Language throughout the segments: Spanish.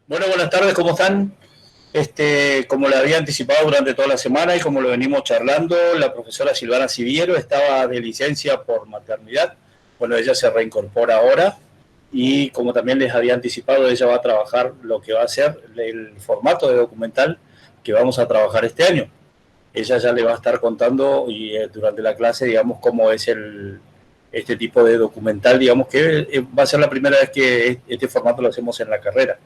Bueno, buenas tardes, ¿cómo están? Como le había anticipado durante toda la semana y como lo venimos charlando, la profesora Silvana Siviero estaba de licencia por maternidad. Bueno, ella se reincorpora ahora y como también les había anticipado, ella va a trabajar lo que va a ser el formato de documental que vamos a trabajar este año. Ella ya le va a estar contando y durante la clase, digamos, cómo es este tipo de documental, digamos que va a ser la primera vez que este formato lo hacemos en la carrera.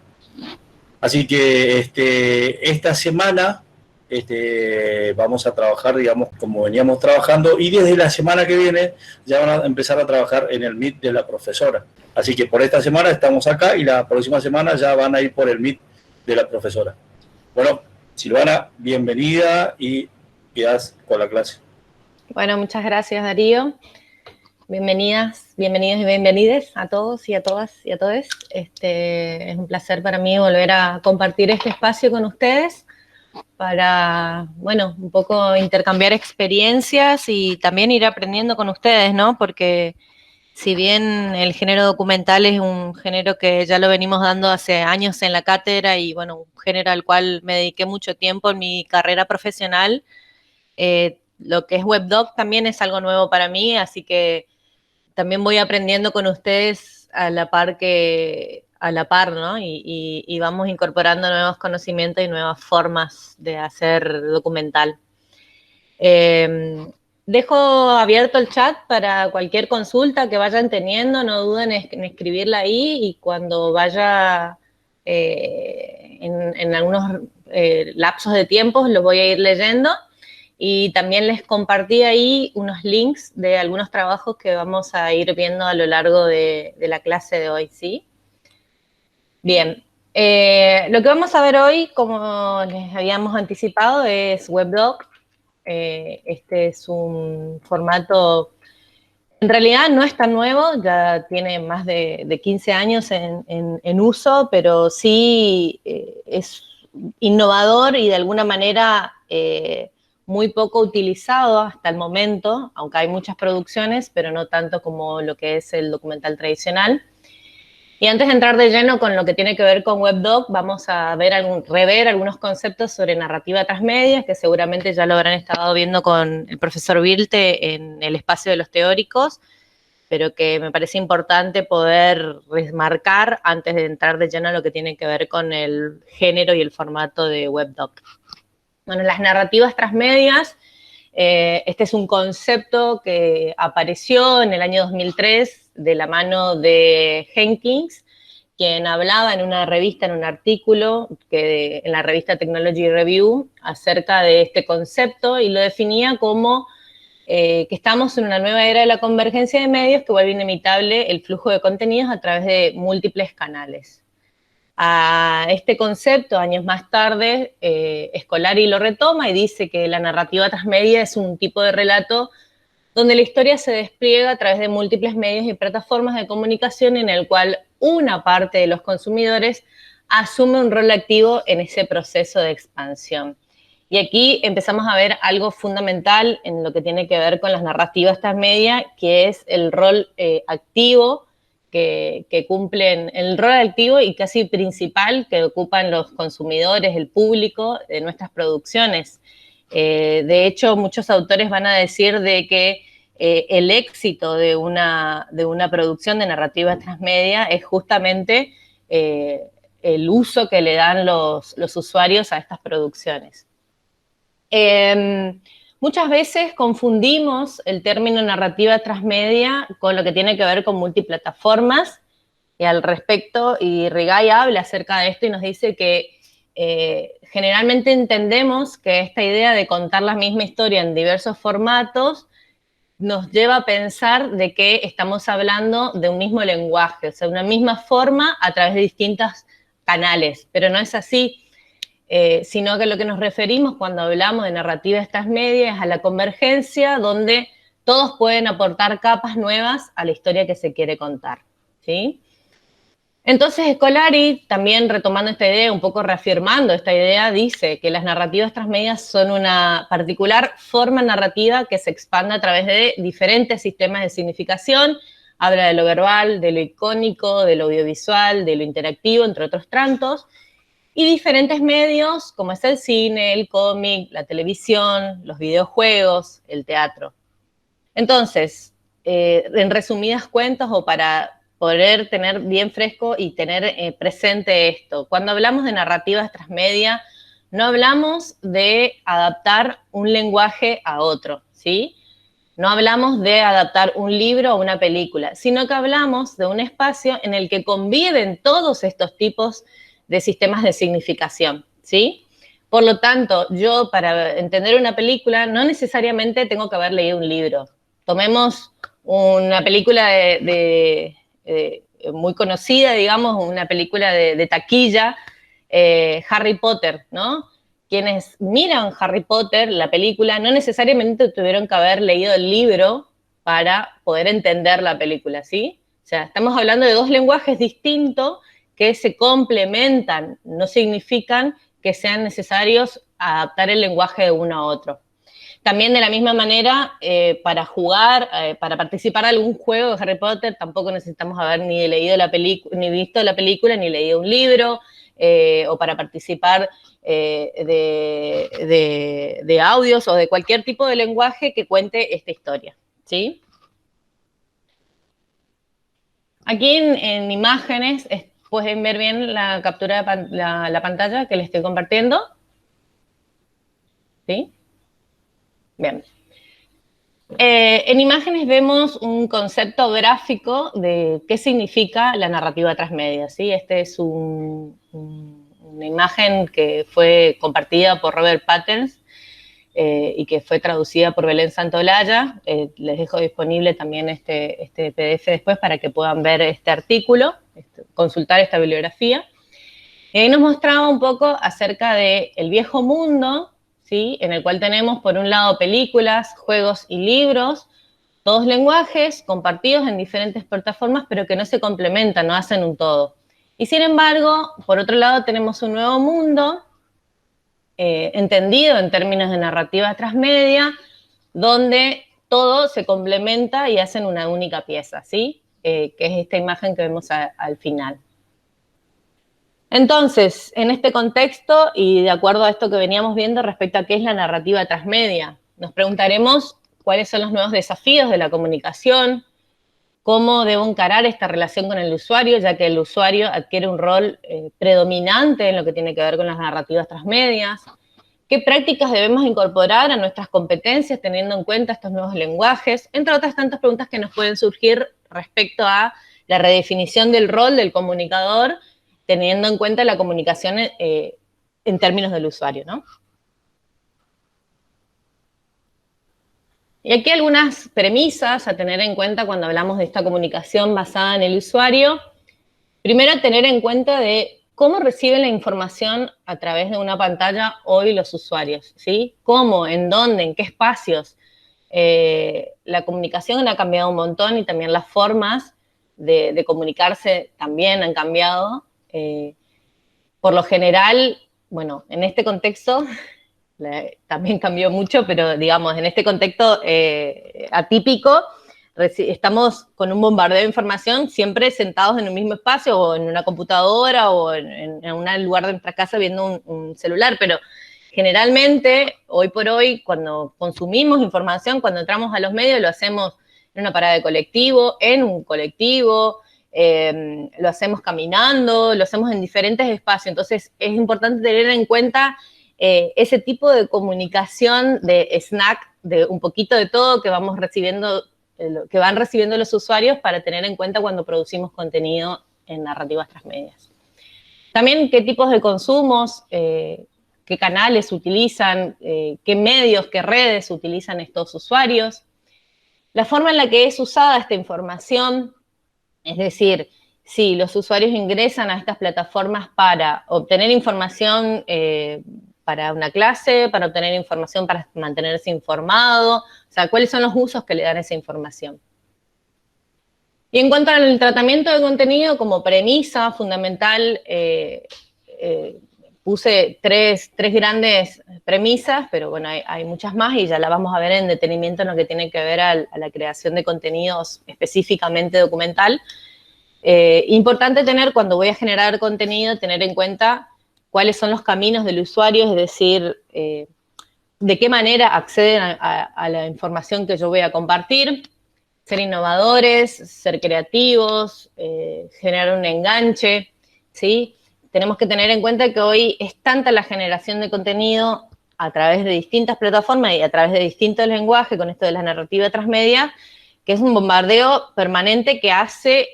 Así que esta semana vamos a trabajar, digamos, como veníamos trabajando, y desde la semana que viene ya van a empezar a trabajar en el Meet de la profesora. Así que por esta semana estamos acá y la próxima semana ya van a ir por el Meet de la profesora. Bueno, Silvana, bienvenida y quedas con la clase. Bueno, muchas gracias, Darío. Bienvenidas, bienvenidos y bienvenides a todos y a todas y a todos. Es un placer para mí volver a compartir este espacio con ustedes para, bueno, un poco intercambiar experiencias y también ir aprendiendo con ustedes, ¿no? Porque si bien el género documental es un género que ya lo venimos dando hace años en la cátedra y, bueno, un género al cual me dediqué mucho tiempo en mi carrera profesional, lo que es WebDoc también es algo nuevo para mí, así que también voy aprendiendo con ustedes a la par, ¿no? Y vamos incorporando nuevos conocimientos y nuevas formas de hacer documental. Dejo abierto el chat para cualquier consulta que vayan teniendo, no duden en escribirla ahí y cuando vaya en algunos lapsos de tiempo los voy a ir leyendo. Y también les compartí ahí unos links de algunos trabajos que vamos a ir viendo a lo largo de la clase de hoy, ¿sí? Bien, lo que vamos a ver hoy, como les habíamos anticipado, es WebDoc. Este es un formato, en realidad no es tan nuevo, ya tiene más de 15 años en uso, pero sí es innovador y de alguna manera muy poco utilizado hasta el momento, aunque hay muchas producciones, pero no tanto como lo que es el documental tradicional. Y antes de entrar de lleno con lo que tiene que ver con WebDoc, vamos a rever algunos conceptos sobre narrativa transmedia, que seguramente ya lo habrán estado viendo con el profesor Vilte en el espacio de los teóricos, pero que me parece importante poder remarcar antes de entrar de lleno a lo que tiene que ver con el género y el formato de WebDoc. Bueno, las narrativas transmedias, este es un concepto que apareció en el año 2003 de la mano de Jenkins, quien hablaba en una revista, en un artículo en la revista Technology Review acerca de este concepto y lo definía como que estamos en una nueva era de la convergencia de medios que vuelve inevitable el flujo de contenidos a través de múltiples canales. A este concepto, años más tarde, Scolari lo retoma y dice que la narrativa transmedia es un tipo de relato donde la historia se despliega a través de múltiples medios y plataformas de comunicación en el cual una parte de los consumidores asume un rol activo en ese proceso de expansión. Y aquí empezamos a ver algo fundamental en lo que tiene que ver con las narrativas transmedia, que es el rol activo que cumplen, el rol activo y casi principal que ocupan los consumidores, el público de nuestras producciones. De hecho, muchos autores van a decir de que el éxito de una producción de narrativa transmedia es justamente el uso que le dan los usuarios a estas producciones. Muchas veces confundimos el término narrativa transmedia con lo que tiene que ver con multiplataformas y al respecto, y Rigay habla acerca de esto y nos dice que generalmente entendemos que esta idea de contar la misma historia en diversos formatos nos lleva a pensar de que estamos hablando de un mismo lenguaje, o sea, una misma forma a través de distintos canales, pero no es así. Sino que lo que nos referimos cuando hablamos de narrativas transmedia es a la convergencia donde todos pueden aportar capas nuevas a la historia que se quiere contar, ¿sí? Entonces Scolari, también retomando esta idea, un poco reafirmando esta idea, dice que las narrativas transmedias son una particular forma narrativa que se expande a través de diferentes sistemas de significación, habla de lo verbal, de lo icónico, de lo audiovisual, de lo interactivo, entre otros tantos, y diferentes medios como es el cine, el cómic, la televisión, los videojuegos, el teatro. Entonces, en resumidas cuentas o para poder tener bien fresco y tener presente esto, cuando hablamos de narrativas transmedia, no hablamos de adaptar un lenguaje a otro, ¿sí? No hablamos de adaptar un libro a una película, sino que hablamos de un espacio en el que conviven todos estos tipos de sistemas de significación, ¿sí? Por lo tanto, yo para entender una película no necesariamente tengo que haber leído un libro. Tomemos una película muy conocida, digamos, una película de taquilla, Harry Potter, ¿no? Quienes miran Harry Potter, la película, no necesariamente tuvieron que haber leído el libro para poder entender la película, ¿sí? O sea, estamos hablando de dos lenguajes distintos que se complementan, no significan que sean necesarios adaptar el lenguaje de uno a otro. También de la misma manera, para jugar, para participar en algún juego de Harry Potter, tampoco necesitamos haber ni leído la película, ni visto la película, ni leído un libro, o para participar de audios o de cualquier tipo de lenguaje que cuente esta historia, ¿sí? Aquí en imágenes pueden ver bien la captura de la pantalla que les estoy compartiendo, ¿sí? Bien. En imágenes vemos un concepto gráfico de qué significa la narrativa transmedia, ¿sí? Este es una imagen que fue compartida por Robert Patterns y que fue traducida por Belén Santolaya. Les dejo disponible también este PDF después para que puedan ver este artículo, consultar esta bibliografía. Y ahí nos mostraba un poco acerca del viejo mundo, ¿sí? En el cual tenemos, por un lado, películas, juegos y libros, todos lenguajes compartidos en diferentes plataformas, pero que no se complementan, no hacen un todo. Y sin embargo, por otro lado, tenemos un nuevo mundo, entendido en términos de narrativa transmedia, donde todo se complementa y hacen una única pieza, ¿sí? Que es esta imagen que vemos al final. Entonces, en este contexto y de acuerdo a esto que veníamos viendo respecto a qué es la narrativa transmedia, nos preguntaremos cuáles son los nuevos desafíos de la comunicación, cómo debo encarar esta relación con el usuario, ya que el usuario adquiere un rol predominante en lo que tiene que ver con las narrativas transmedias, qué prácticas debemos incorporar a nuestras competencias teniendo en cuenta estos nuevos lenguajes, entre otras tantas preguntas que nos pueden surgir respecto a la redefinición del rol del comunicador, teniendo en cuenta la comunicación en términos del usuario, ¿no? Y aquí algunas premisas a tener en cuenta cuando hablamos de esta comunicación basada en el usuario. Primero, tener en cuenta de cómo reciben la información a través de una pantalla hoy los usuarios, ¿sí? Cómo, en dónde, en qué espacios. La comunicación ha cambiado un montón y también las formas de comunicarse también han cambiado. Por lo general, bueno, en este contexto también cambió mucho, pero digamos, en este contexto atípico, estamos con un bombardeo de información siempre sentados en un mismo espacio o en una computadora o en un lugar de nuestra casa viendo un celular, pero generalmente, hoy por hoy, cuando consumimos información, cuando entramos a los medios, lo hacemos en una parada de colectivo, en un colectivo, lo hacemos caminando, lo hacemos en diferentes espacios. Entonces, es importante tener en cuenta ese tipo de comunicación de snack, de un poquito de todo que vamos recibiendo, que van recibiendo los usuarios para tener en cuenta cuando producimos contenido en narrativas transmedias. También qué tipos de consumos, qué canales utilizan, qué medios, qué redes utilizan estos usuarios, la forma en la que es usada esta información, es decir, si los usuarios ingresan a estas plataformas para obtener información para una clase, para obtener información para mantenerse informado, o sea, cuáles son los usos que le dan a esa información. Y en cuanto al tratamiento de contenido, como premisa fundamental, puse tres grandes premisas, pero bueno, hay muchas más y ya las vamos a ver en detenimiento en lo que tiene que ver a la creación de contenidos específicamente documental. Importante tener, cuando voy a generar contenido, tener en cuenta cuáles son los caminos del usuario, es decir, de qué manera acceden a la información que yo voy a compartir, ser innovadores, ser creativos, generar un enganche, ¿sí? Tenemos que tener en cuenta que hoy es tanta la generación de contenido a través de distintas plataformas y a través de distintos lenguajes, con esto de la narrativa transmedia, que es un bombardeo permanente que hace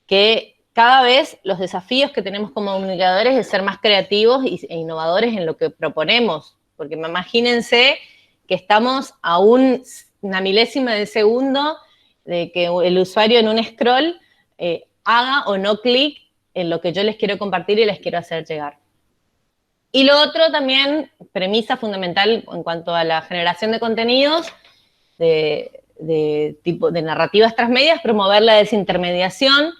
que cada vez los desafíos que tenemos como comunicadores es ser más creativos e innovadores en lo que proponemos. Porque imagínense que estamos a una milésima de segundo de que el usuario en un scroll haga o no clic en lo que yo les quiero compartir y les quiero hacer llegar. Y lo otro también, premisa fundamental en cuanto a la generación de contenidos, de narrativas transmedias, promover la desintermediación.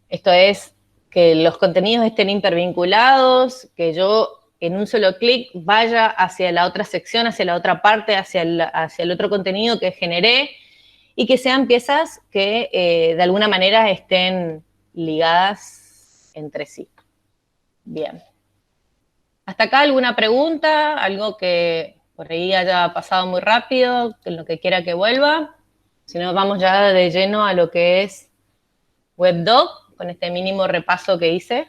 Esto es que los contenidos estén hipervinculados, que yo en un solo clic vaya hacia la otra sección, hacia la otra parte, hacia el otro contenido que generé, y que sean piezas que de alguna manera estén ligadas entre sí. Bien. ¿Hasta acá alguna pregunta? ¿Algo que por ahí haya pasado muy rápido, en lo que quiera que vuelva? Si no, vamos ya de lleno a lo que es WebDoc, con este mínimo repaso que hice.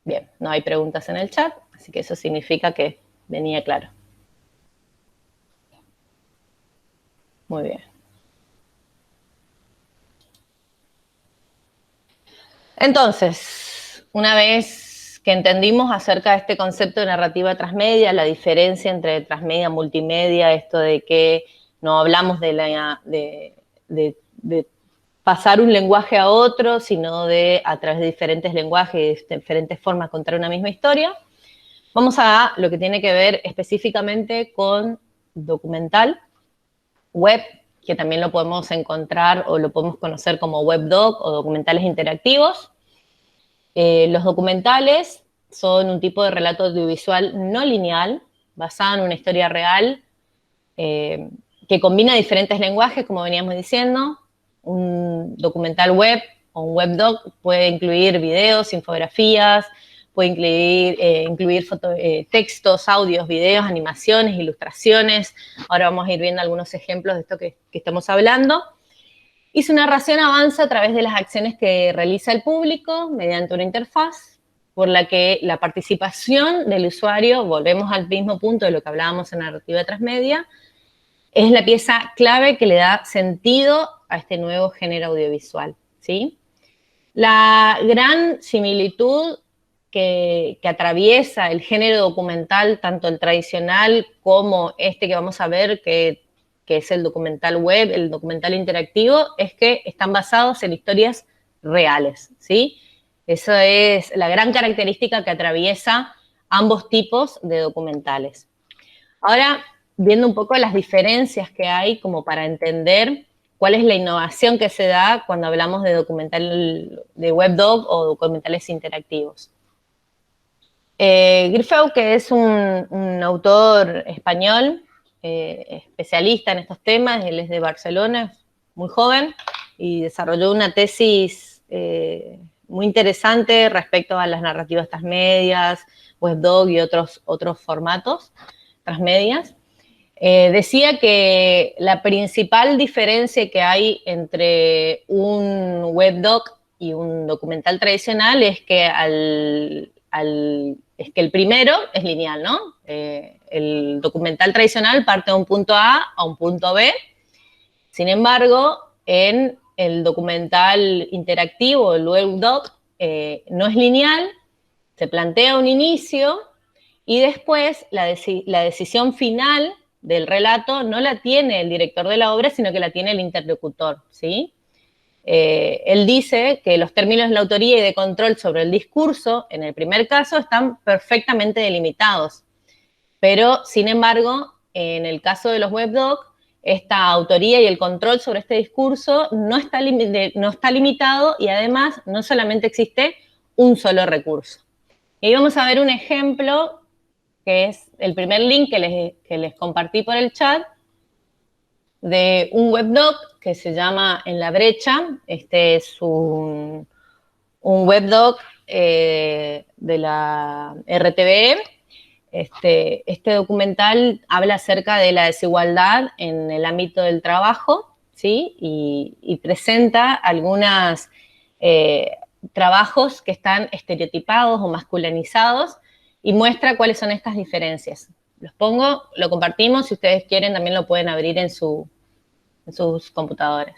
Bien, no hay preguntas en el chat, así que eso significa que venía claro. Muy bien. Entonces, una vez que entendimos acerca de este concepto de narrativa transmedia, la diferencia entre transmedia y multimedia, esto de que no hablamos de pasar un lenguaje a otro, sino de a través de diferentes lenguajes, de diferentes formas contar una misma historia, vamos a lo que tiene que ver específicamente con documental, web, que también lo podemos encontrar o lo podemos conocer como webdoc o documentales interactivos. Los documentales son un tipo de relato audiovisual no lineal, basado en una historia real, que combina diferentes lenguajes, como veníamos diciendo. Un documental web o un webdoc puede incluir videos, infografías, puede incluir textos, audios, videos, animaciones, ilustraciones. Ahora vamos a ir viendo algunos ejemplos de esto que estamos hablando. Y su narración avanza a través de las acciones que realiza el público mediante una interfaz por la que la participación del usuario, volvemos al mismo punto de lo que hablábamos en narrativa transmedia, es la pieza clave que le da sentido a este nuevo género audiovisual, ¿sí? La gran similitud que atraviesa el género documental, tanto el tradicional como este que vamos a ver, que es el documental web, el documental interactivo, es que están basados en historias reales, ¿sí? Esa es la gran característica que atraviesa ambos tipos de documentales. Ahora, viendo un poco las diferencias que hay como para entender cuál es la innovación que se da cuando hablamos de documental de webdoc o documentales interactivos. Grifeu, que es un autor español, especialista en estos temas, él es de Barcelona, muy joven, y desarrolló una tesis muy interesante respecto a las narrativas transmedias, webdoc y otros formatos transmedias. Decía que la principal diferencia que hay entre un webdoc y un documental tradicional es que el primero es lineal, ¿no? El documental tradicional parte de un punto A un punto B. Sin embargo, en el documental interactivo, el webdoc, no es lineal, se plantea un inicio y después la decisión final del relato no la tiene el director de la obra, sino que la tiene el interlocutor, ¿sí? Él dice que los términos de la autoría y de control sobre el discurso, en el primer caso, están perfectamente delimitados. Pero, sin embargo, en el caso de los webdoc, esta autoría y el control sobre este discurso no está limitado y además no solamente existe un solo recurso. Y ahí vamos a ver un ejemplo que es el primer link que les compartí por el chat, de un webdoc que se llama En la brecha. Este es un webdoc de la RTVE. Este documental habla acerca de la desigualdad en el ámbito del trabajo, ¿sí? Y presenta algunos trabajos que están estereotipados o masculinizados y muestra cuáles son estas diferencias. Los pongo, lo compartimos, si ustedes quieren también lo pueden abrir en sus computadores.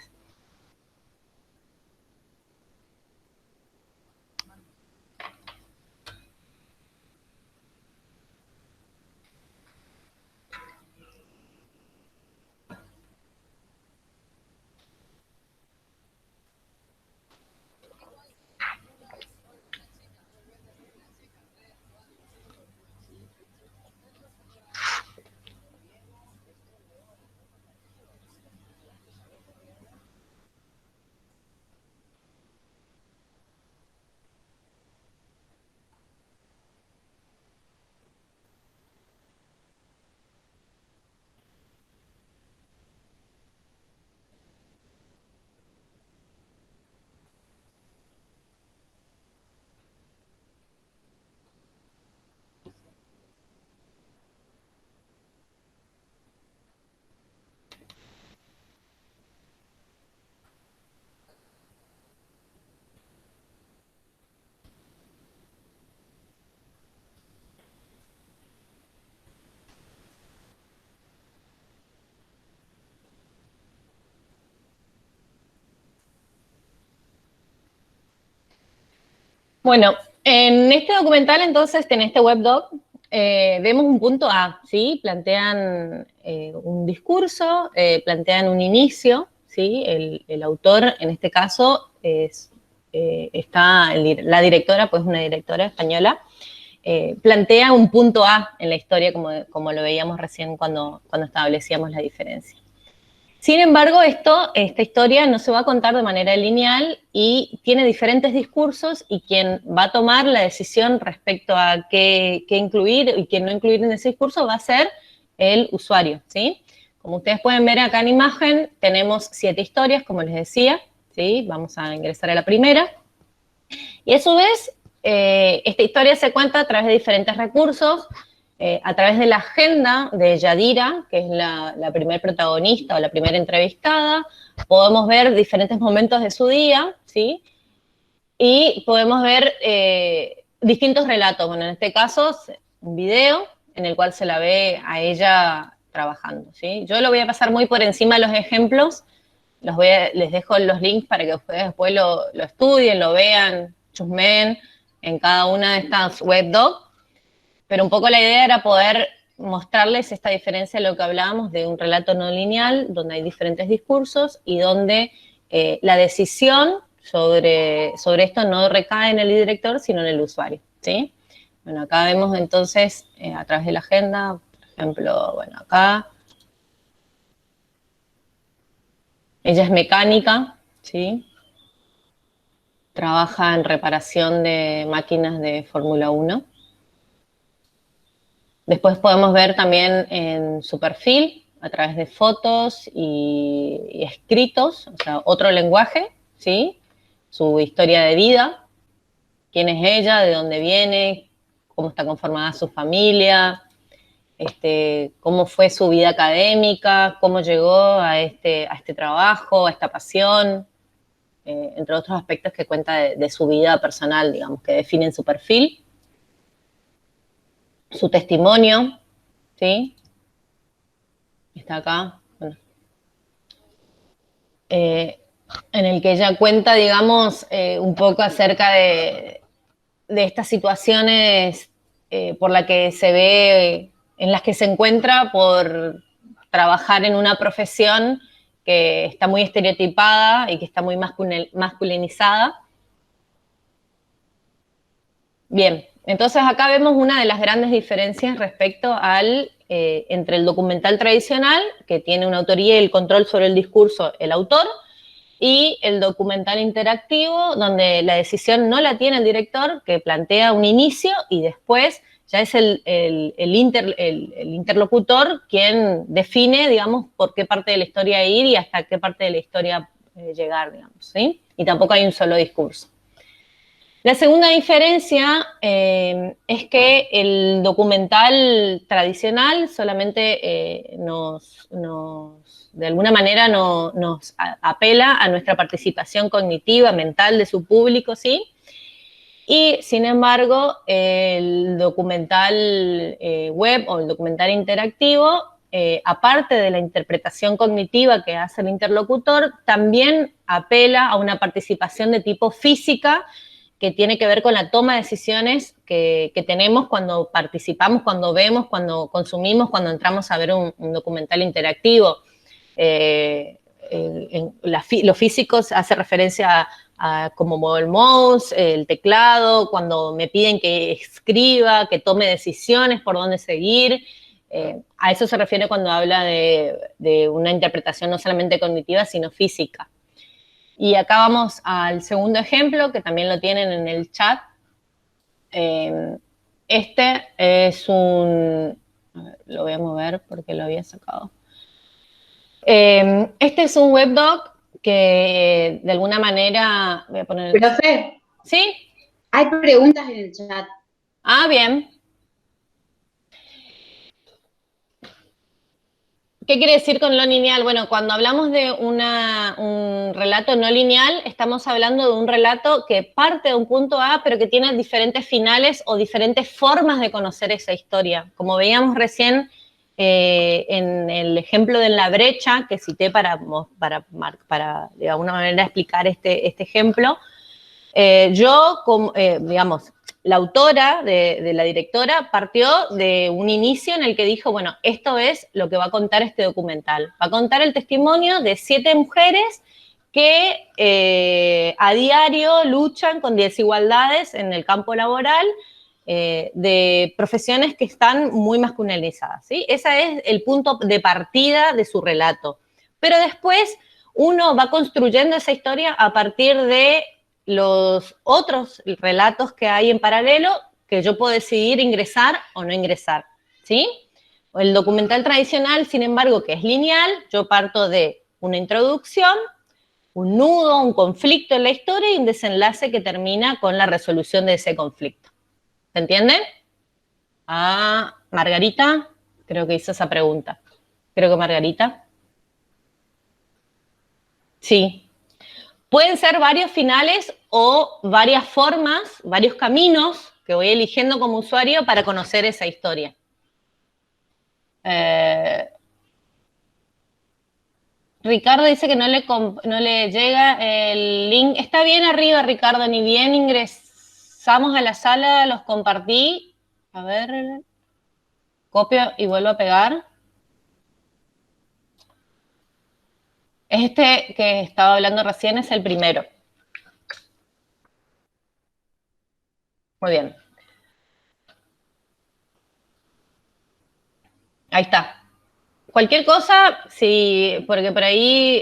Bueno, en este documental, entonces, en este webdoc, vemos un punto A, ¿sí? Plantean un discurso, plantean un inicio, ¿sí? El autor, en este caso, la directora, pues una directora española, plantea un punto A en la historia, como lo veíamos recién cuando establecíamos la diferencia. Sin embargo, esta historia no se va a contar de manera lineal y tiene diferentes discursos, y quien va a tomar la decisión respecto a qué incluir y qué no incluir en ese discurso va a ser el usuario, ¿sí? Como ustedes pueden ver acá en imagen, tenemos 7 historias, como les decía, ¿sí? Vamos a ingresar a la primera. Y a su vez, esta historia se cuenta a través de diferentes recursos, a través de la agenda de Yadira, que es la primer protagonista o la primera entrevistada. Podemos ver diferentes momentos de su día, ¿sí? Y podemos ver distintos relatos. Bueno, en este caso, un video en el cual se la ve a ella trabajando, ¿sí? Yo lo voy a pasar muy por encima los ejemplos. Les dejo los links para que ustedes después lo estudien, lo vean, chusmeen en cada una de estas webdocs. Pero un poco la idea era poder mostrarles esta diferencia de lo que hablábamos de un relato no lineal, donde hay diferentes discursos y donde la decisión sobre esto no recae en el director, sino en el usuario, ¿sí? Bueno, acá vemos entonces a través de la agenda, por ejemplo, bueno, acá ella es mecánica, ¿sí? Trabaja en reparación de máquinas de Fórmula 1. Después podemos ver también en su perfil, a través de fotos y escritos, o sea, otro lenguaje, ¿sí? Su historia de vida, quién es ella, de dónde viene, cómo está conformada su familia, cómo fue su vida académica, cómo llegó a este trabajo, a esta pasión, entre otros aspectos que cuenta de su vida personal, digamos, que definen su perfil. Su testimonio, ¿sí? Está acá, bueno. En el que ella cuenta, digamos, un poco acerca de estas situaciones por las que se ve, en las que se encuentra por trabajar en una profesión que está muy estereotipada y que está muy masculinizada. Bien, entonces acá vemos una de las grandes diferencias respecto entre el documental tradicional, que tiene una autoría y el control sobre el discurso el autor, y el documental interactivo, donde la decisión no la tiene el director, que plantea un inicio y después ya es el interlocutor quien define, digamos, por qué parte de la historia ir y hasta qué parte de la historia llegar, digamos, ¿sí? Y tampoco hay un solo discurso. La segunda diferencia es que el documental tradicional solamente de alguna manera nos apela a nuestra participación cognitiva, mental de su público, ¿sí? Y, sin embargo, el documental web o el documental interactivo, aparte de la interpretación cognitiva que hace el interlocutor, también apela a una participación de tipo física, que tiene que ver con la toma de decisiones que tenemos cuando participamos, cuando vemos, cuando consumimos, cuando entramos a ver un documental interactivo. Lo físico hace referencia a cómo muevo el mouse, el teclado, cuando me piden que escriba, que tome decisiones por dónde seguir. A eso se refiere cuando habla de una interpretación no solamente cognitiva, sino física. Y acá vamos al segundo ejemplo, que también lo tienen en el chat. Este es un... Lo voy a mover porque lo había sacado. Este es un webdoc que de alguna manera... Voy a poner... Profe. ¿Sí? Hay preguntas en el chat. Ah, bien. ¿Qué quiere decir con lo lineal? Bueno, cuando hablamos de un relato no lineal, estamos hablando de un relato que parte de un punto A, pero que tiene diferentes finales o diferentes formas de conocer esa historia. Como veíamos recién en el ejemplo de la brecha, que cité para de alguna manera explicar este ejemplo, digamos, la autora de la directora partió de un inicio en el que dijo, bueno, esto es lo que va a contar este documental. Va a contar el testimonio de 7 mujeres que a diario luchan con desigualdades en el campo laboral de profesiones que están muy masculinizadas, ¿sí? Ese es el punto de partida de su relato. Pero después uno va construyendo esa historia a partir de los otros relatos que hay en paralelo que yo puedo decidir ingresar o no ingresar, ¿sí? El documental tradicional, sin embargo, que es lineal, yo parto de una introducción, un nudo, un conflicto en la historia y un desenlace que termina con la resolución de ese conflicto. ¿Se entiende? Ah, Margarita, creo que hizo esa pregunta. Creo que Margarita. Sí. Pueden ser varios finales o varias formas, varios caminos que voy eligiendo como usuario para conocer esa historia. Ricardo dice que no le llega el link. Está bien arriba, Ricardo, ni bien ingresamos a la sala, los compartí. A ver, copio y vuelvo a pegar. Este que estaba hablando recién es el primero. Muy bien. Ahí está. Cualquier cosa, sí, porque por ahí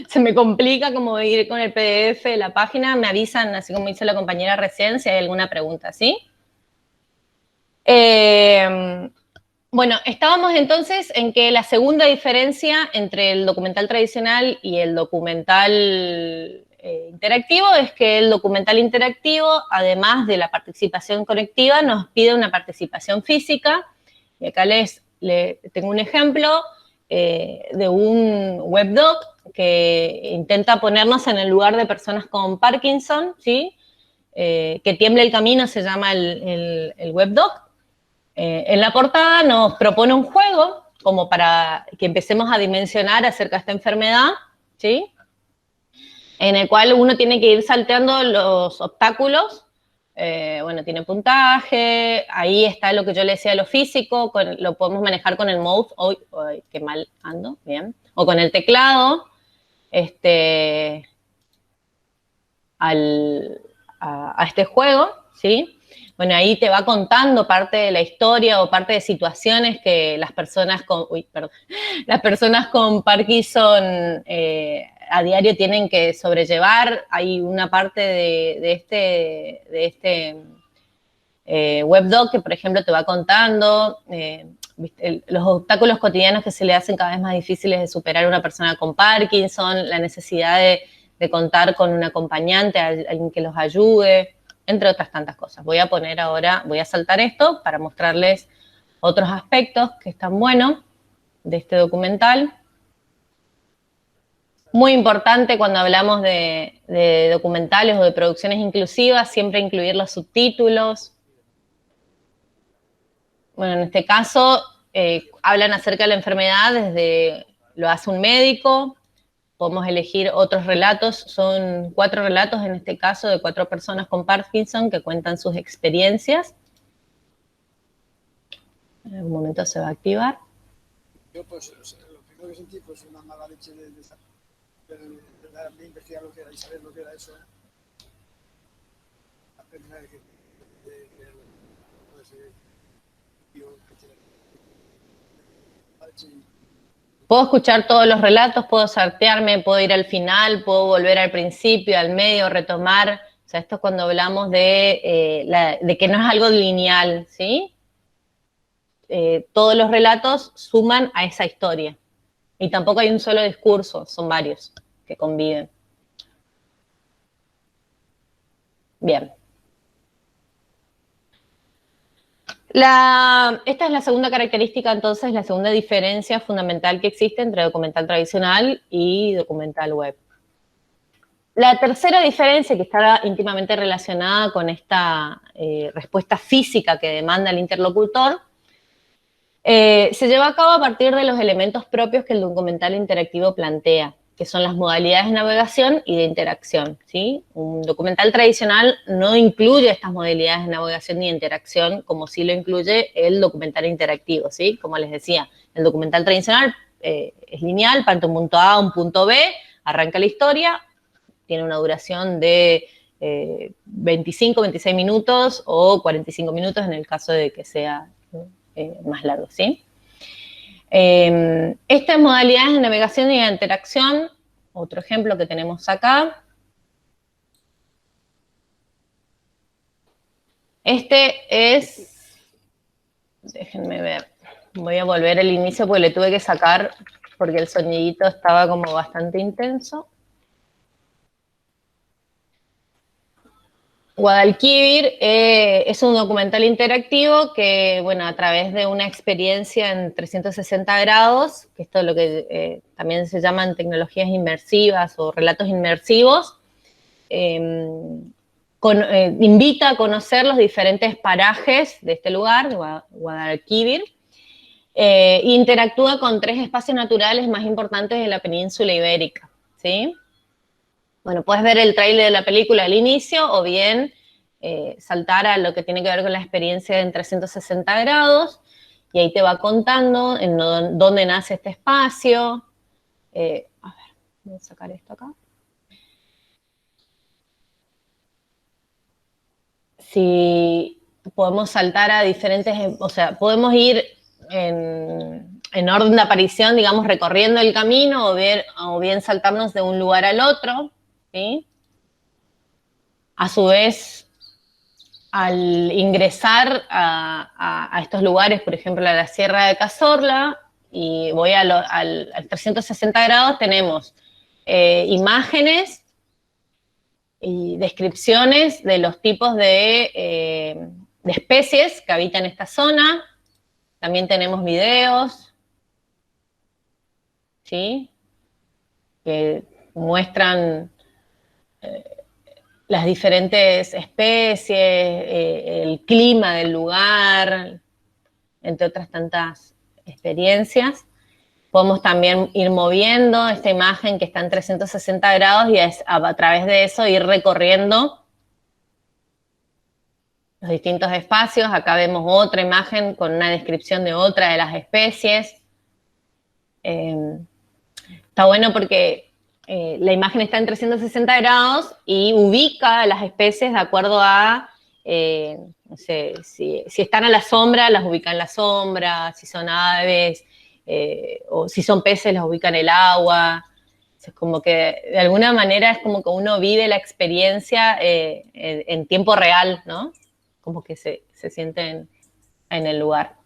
se me complica como ir con el PDF de la página, me avisan, así como hizo la compañera recién, si hay alguna pregunta, ¿sí? Bueno, estábamos entonces en que la segunda diferencia entre el documental tradicional y el documental interactivo es que el documental interactivo, además de la participación colectiva, nos pide una participación física. Y acá tengo un ejemplo de un webdoc que intenta ponernos en el lugar de personas con Parkinson, ¿sí? Que tiemble el camino se llama el webdoc. En la portada nos propone un juego como para que empecemos a dimensionar acerca de esta enfermedad, ¿sí? En el cual uno tiene que ir salteando los obstáculos. Bueno, tiene puntaje, ahí está lo que yo le decía de lo físico, lo podemos manejar con el mouse, qué mal ando, bien, o con el teclado, a este juego, ¿sí? Bueno, ahí te va contando parte de la historia o parte de situaciones que las personas con Parkinson a diario tienen que sobrellevar. Hay una parte de este webdoc que, por ejemplo, te va contando los obstáculos cotidianos que se le hacen cada vez más difíciles de superar a una persona con Parkinson, la necesidad de contar con un acompañante, alguien que los ayude. entre otras tantas cosas. Voy a poner ahora, voy a saltar esto para mostrarles otros aspectos que están buenos de este documental. Muy importante cuando hablamos de documentales o de producciones inclusivas, siempre incluir los subtítulos. Bueno, en este caso, hablan acerca de la enfermedad desde, lo hace un médico, podemos elegir otros relatos, son 4 relatos en este caso de 4 personas con Parkinson que cuentan sus experiencias. En algún momento se va a activar. Yo, pues, lo primero que sentí, pues, una mala leche de investigar lo que era y saber lo que era eso. Aprender que puedo escuchar todos los relatos, puedo saltearme, puedo ir al final, puedo volver al principio, al medio, retomar. O sea, esto es cuando hablamos de que no es algo lineal, ¿sí? Todos los relatos suman a esa historia. Y tampoco hay un solo discurso, son varios que conviven. Bien. Esta es la segunda característica, entonces, la segunda diferencia fundamental que existe entre documental tradicional y documental web. La tercera diferencia, que está íntimamente relacionada con esta respuesta física que demanda el interlocutor, se lleva a cabo a partir de los elementos propios que el documental interactivo plantea, que son las modalidades de navegación y de interacción, ¿sí? Un documental tradicional no incluye estas modalidades de navegación ni de interacción, como sí lo incluye el documental interactivo, ¿sí? Como les decía, el documental tradicional es lineal, parte de un punto A a un punto B, arranca la historia, tiene una duración de 25, 26 minutos o 45 minutos en el caso de que sea más largo, ¿sí? Estas modalidades de navegación y de interacción, otro ejemplo que tenemos acá. Este es, déjenme ver, voy a volver al inicio porque le tuve que sacar porque el sonidito estaba como bastante intenso. Guadalquivir es un documental interactivo que, bueno, a través de una experiencia en 360 grados, que esto es lo que también se llaman tecnologías inmersivas o relatos inmersivos, invita a conocer los diferentes parajes de este lugar, Guadalquivir, e interactúa con 3 espacios naturales más importantes de la península ibérica, ¿sí? Bueno, puedes ver el tráiler de la película al inicio o bien saltar a lo que tiene que ver con la experiencia en 360 grados y ahí te va contando en dónde nace este espacio. A ver, voy a sacar esto acá. Si podemos saltar a diferentes, o sea, podemos ir en orden de aparición, digamos, recorriendo el camino o bien saltarnos de un lugar al otro, ¿sí? A su vez, al ingresar a estos lugares, por ejemplo, a la Sierra de Cazorla, y voy al 360 grados, tenemos imágenes y descripciones de los tipos de especies que habitan esta zona. También tenemos videos, ¿sí? Que muestran las diferentes especies, el clima del lugar, entre otras tantas experiencias. Podemos también ir moviendo esta imagen que está en 360 grados y a través de eso ir recorriendo los distintos espacios. Acá vemos otra imagen con una descripción de otra de las especies. Está bueno porque la imagen está en 360 grados y ubica las especies de acuerdo a, no sé, si están a la sombra, las ubica en la sombra, si son aves, o si son peces, las ubica en el agua. Es como que, de alguna manera, es como que uno vive la experiencia en tiempo real, ¿no? Como que se siente en el lugar.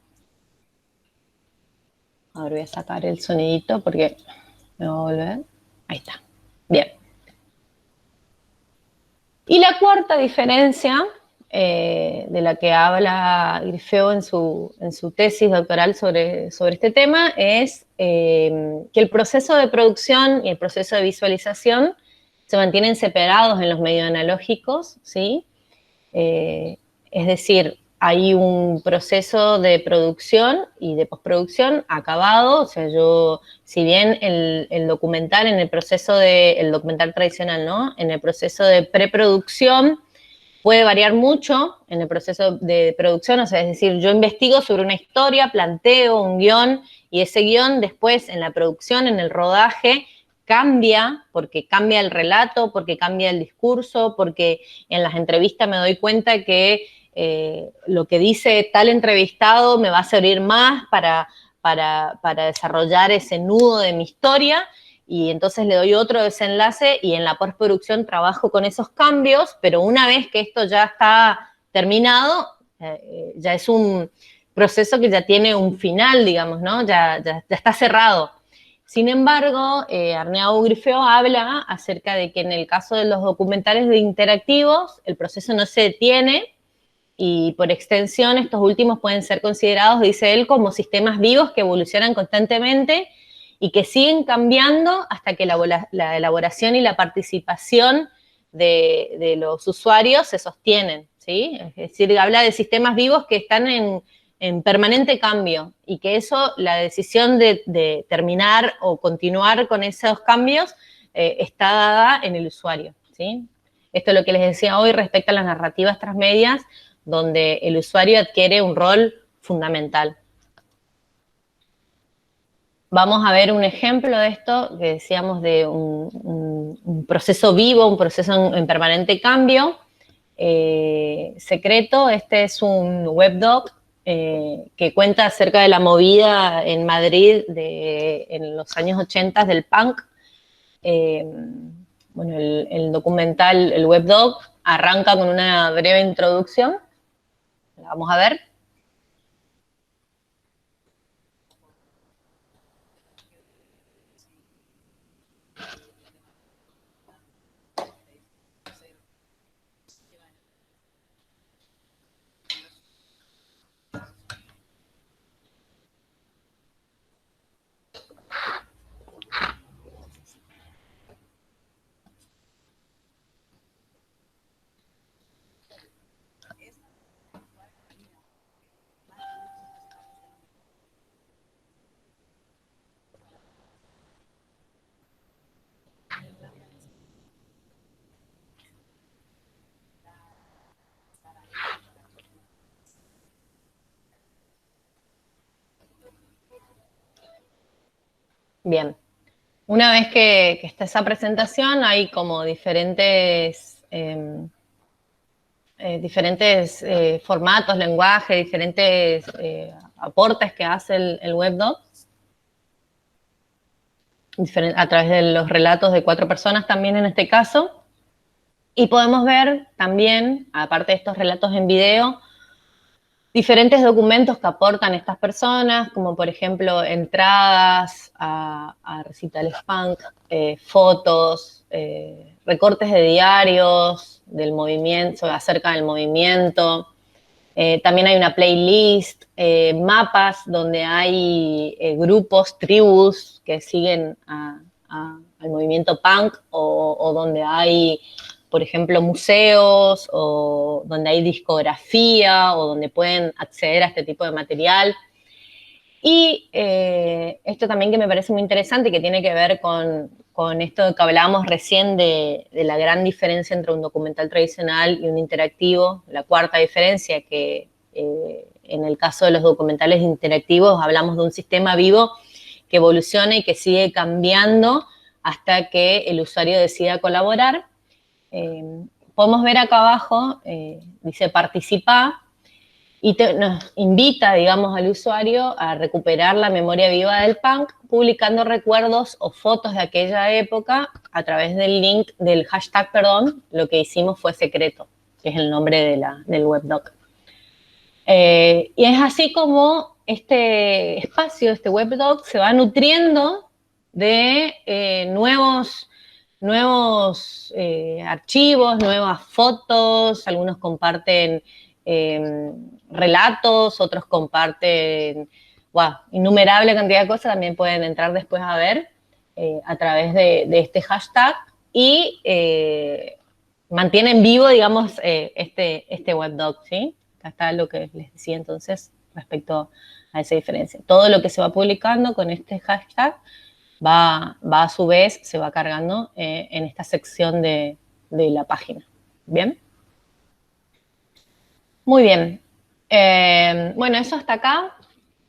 Ahora voy a sacar el sonidito porque me voy a volver. Ahí está. Bien. Y la cuarta diferencia, de la que habla Grifeo en su tesis doctoral sobre este tema, es que el proceso de producción y el proceso de visualización se mantienen separados en los medios analógicos, ¿sí? Es decir, hay un proceso de producción y de postproducción acabado, o sea, si bien el documental en el proceso el documental tradicional, ¿no? En el proceso de preproducción puede variar mucho en el proceso de producción, o sea, es decir, yo investigo sobre una historia, planteo un guión, y ese guión después en la producción, en el rodaje, cambia, porque cambia el relato, porque cambia el discurso, porque en las entrevistas me doy cuenta que lo que dice tal entrevistado me va a servir más para desarrollar ese nudo de mi historia, y entonces le doy otro desenlace y en la postproducción trabajo con esos cambios, pero una vez que esto ya está terminado, ya es un proceso que ya tiene un final, digamos, ¿no? Ya está cerrado. Sin embargo, Arneau Grifeo habla acerca de que en el caso de los documentales de interactivos, el proceso no se detiene, y por extensión estos últimos pueden ser considerados, dice él, como sistemas vivos que evolucionan constantemente y que siguen cambiando hasta que la elaboración y la participación de los usuarios se sostienen, ¿sí? Es decir, habla de sistemas vivos que están en permanente cambio, y que eso, la decisión de terminar o continuar con esos cambios, está dada en el usuario, ¿sí? Esto es lo que les decía hoy respecto a las narrativas transmedias, donde el usuario adquiere un rol fundamental. Vamos a ver un ejemplo de esto, que decíamos de un proceso vivo, un proceso en permanente cambio. Secreto, este es un webdoc que cuenta acerca de la movida en Madrid en los años 80 del punk. Bueno, el documental, el webdoc, arranca con una breve introducción. La vamos a ver. Bien. Una vez que está esa presentación, hay como diferentes formatos, lenguaje, diferentes aportes que hace el webdoc, a través de los relatos de 4 personas también en este caso. Y podemos ver también, aparte de estos relatos en video, diferentes documentos que aportan estas personas, como por ejemplo entradas a recitales punk, fotos, recortes de diarios del movimiento, acerca del movimiento. También hay una playlist, mapas donde hay grupos, tribus que siguen al movimiento punk, o donde hay, por ejemplo, museos, o donde hay discografía, o donde pueden acceder a este tipo de material. Y esto también que me parece muy interesante, que tiene que ver con esto que hablábamos recién de la gran diferencia entre un documental tradicional y un interactivo. La cuarta diferencia, que en el caso de los documentales interactivos hablamos de un sistema vivo que evoluciona y que sigue cambiando hasta que el usuario decida colaborar. Podemos ver acá abajo, dice participa, y nos invita, digamos, al usuario a recuperar la memoria viva del punk, publicando recuerdos o fotos de aquella época a través del link, del hashtag, perdón, lo que hicimos fue secreto, que es el nombre del webdoc. Y es así como este espacio, este webdoc, se va nutriendo de nuevos nuevos archivos, nuevas fotos, algunos comparten relatos, otros comparten, wow, innumerable cantidad de cosas, también pueden entrar después a ver a través de este hashtag y mantienen vivo, digamos, este webdoc, ¿sí? Acá está lo que les decía entonces respecto a esa diferencia. Todo lo que se va publicando con este hashtag va a su vez, se va cargando en esta sección de la página. ¿Bien? Muy bien. Bueno, eso hasta acá.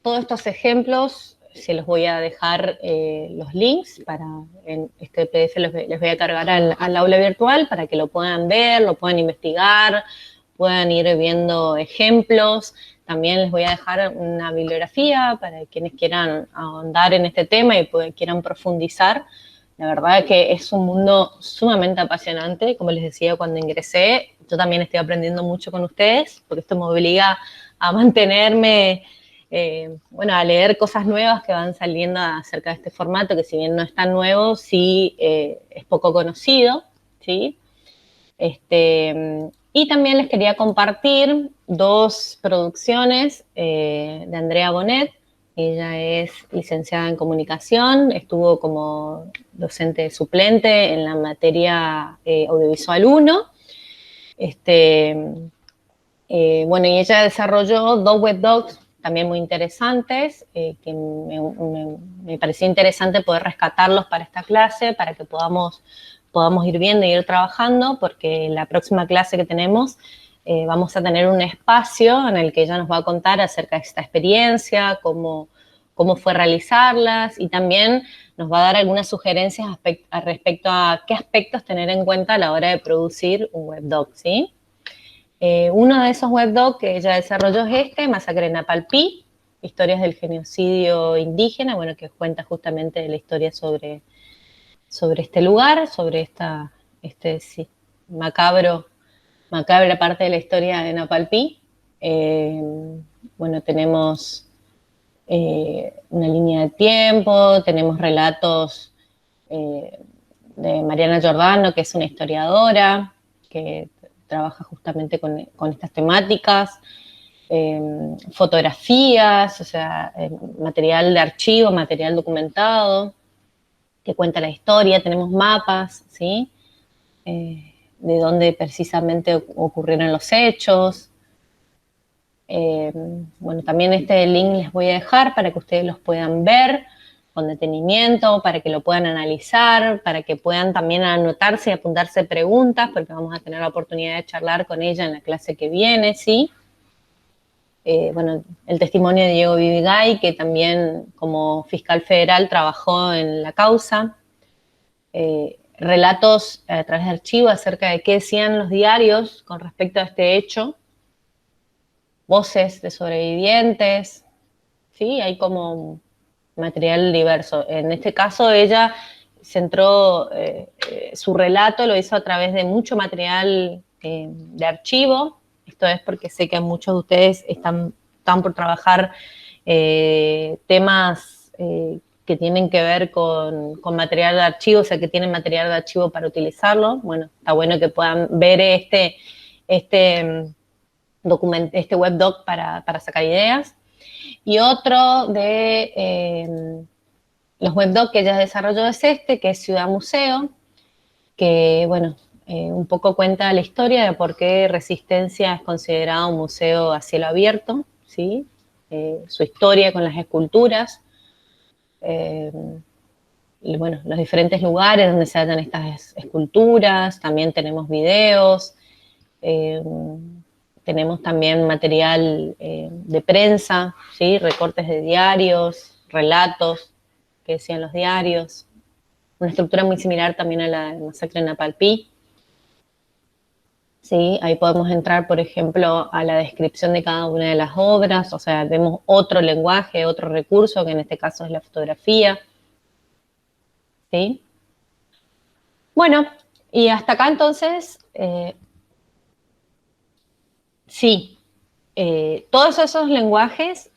Todos estos ejemplos se los voy a dejar los links para en este PDF les voy a cargar al aula virtual para que lo puedan ver, lo puedan investigar, puedan ir viendo ejemplos. También les voy a dejar una bibliografía para quienes quieran ahondar en este tema y quieran profundizar. La verdad es que es un mundo sumamente apasionante. Como les decía cuando ingresé, yo también estoy aprendiendo mucho con ustedes, porque esto me obliga a mantenerme, bueno, a leer cosas nuevas que van saliendo acerca de este formato, que si bien no es tan nuevo, sí es poco conocido, ¿sí? Y también les quería compartir dos producciones de Andrea Bonet. Ella es licenciada en comunicación, estuvo como docente suplente en la materia audiovisual 1. Bueno, y ella desarrolló dos webdocs también muy interesantes, que me pareció interesante poder rescatarlos para esta clase, para que podamos ir viendo y ir trabajando, porque la próxima clase que tenemos vamos a tener un espacio en el que ella nos va a contar acerca de esta experiencia, cómo fue realizarlas, y también nos va a dar algunas sugerencias respecto a qué aspectos tener en cuenta a la hora de producir un webdoc, ¿sí? Uno de esos webdocs que ella desarrolló es Masacre en Napalpí, historias del genocidio indígena, bueno, que cuenta justamente de la historia sobre este lugar, sobre sí, macabra parte de la historia de Napalpí. Bueno, tenemos una línea de tiempo, tenemos relatos de Mariana Giordano, que es una historiadora, que trabaja justamente con estas temáticas, fotografías, o sea, material de archivo, material documentado, que cuenta la historia, tenemos mapas, ¿sí? De dónde precisamente ocurrieron los hechos. Bueno, también este link les voy a dejar para que ustedes los puedan ver con detenimiento, para que lo puedan analizar, para que puedan también anotarse y apuntarse preguntas, porque vamos a tener la oportunidad de charlar con ella en la clase que viene, ¿sí? Bueno, el testimonio de Diego Bibigay, que también como fiscal federal trabajó en la causa. Relatos a través de archivo acerca de qué decían los diarios con respecto a este hecho. Voces de sobrevivientes, ¿sí? Hay como material diverso. En este caso, ella centró su relato, lo hizo a través de mucho material de archivo. Esto es porque sé que muchos de ustedes están por trabajar temas que tienen que ver con material de archivo, o sea, que tienen material de archivo para utilizarlo. Bueno, está bueno que puedan ver este webdoc para sacar ideas. Y otro de los webdocs que ella desarrolló es que es Ciudad Museo, que, bueno, un poco cuenta la historia de por qué Resistencia es considerado un museo a cielo abierto, ¿sí? Su historia con las esculturas, y, bueno, los diferentes lugares donde se hallan estas esculturas, también tenemos videos, tenemos también material de prensa, ¿sí? Recortes de diarios, relatos que decían los diarios. Una estructura muy similar también a la masacre en Napalpí. ¿Sí? Ahí podemos entrar, por ejemplo, a la descripción de cada una de las obras, o sea, vemos otro lenguaje, otro recurso, que en este caso es la fotografía. ¿Sí? Bueno, y hasta acá entonces, sí, todos esos lenguajes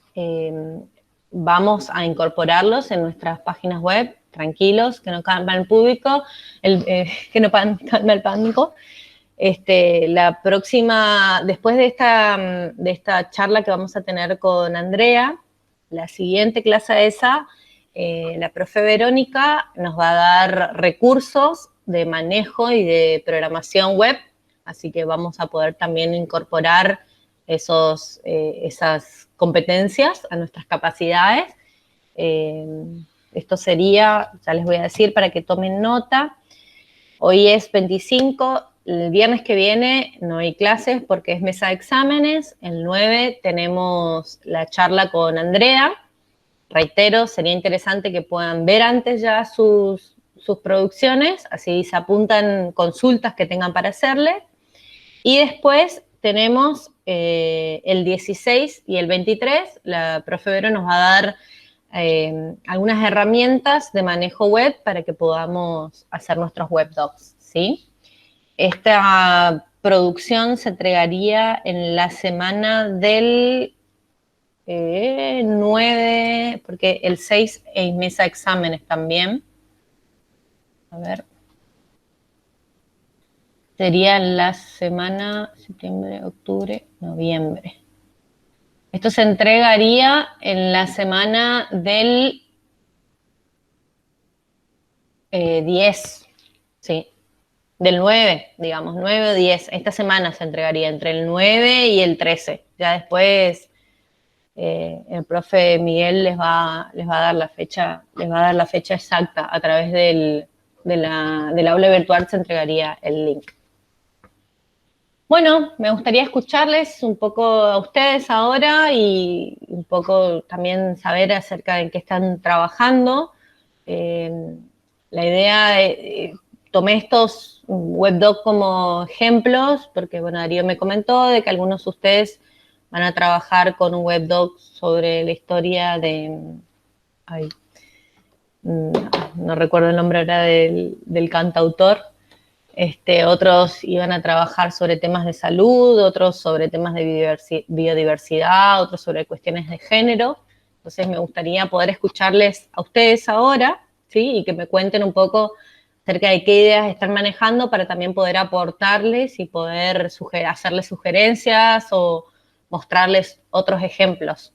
vamos a incorporarlos en nuestras páginas web tranquilos, que no calma el público, que no calma el pánico. La próxima, después de esta charla que vamos a tener con Andrea, la siguiente clase esa, la profe Verónica nos va a dar recursos de manejo y de programación web, así que vamos a poder también incorporar esas competencias a nuestras capacidades. Esto sería, ya les voy a decir para que tomen nota, hoy es 25, el viernes que viene no hay clases porque es mesa de exámenes, el 9 tenemos la charla con Andrea. Reitero, sería interesante que puedan ver antes ya sus producciones, así se apuntan consultas que tengan para hacerle. Y después tenemos el 16 y el 23, la profe Vero nos va a dar algunas herramientas de manejo web para que podamos hacer nuestros webdocs, ¿sí? Esta producción se entregaría en la semana del 9, porque el 6 es mesa de exámenes también. A ver. Sería la semana septiembre, octubre, noviembre. Esto se entregaría en la semana del 10, sí, del 9, digamos, 9 o 10. Esta semana se entregaría entre el 9 y el 13. Ya después el profe Miguel les va a dar la fecha exacta. A través del aula virtual se entregaría el link. Bueno, me gustaría escucharles un poco a ustedes ahora y un poco también saber acerca de qué están trabajando. La idea, tomé estos webdocs como ejemplos porque, bueno, Darío me comentó de que algunos de ustedes van a trabajar con un webdoc sobre la historia de... no recuerdo el nombre ahora del cantautor. Otros iban a trabajar sobre temas de salud, otros sobre temas de biodiversidad, otros sobre cuestiones de género. Entonces me gustaría poder escucharles a ustedes ahora, ¿sí? Y que me cuenten un poco acerca de qué ideas están manejando para también poder aportarles y poder hacerles sugerencias o mostrarles otros ejemplos.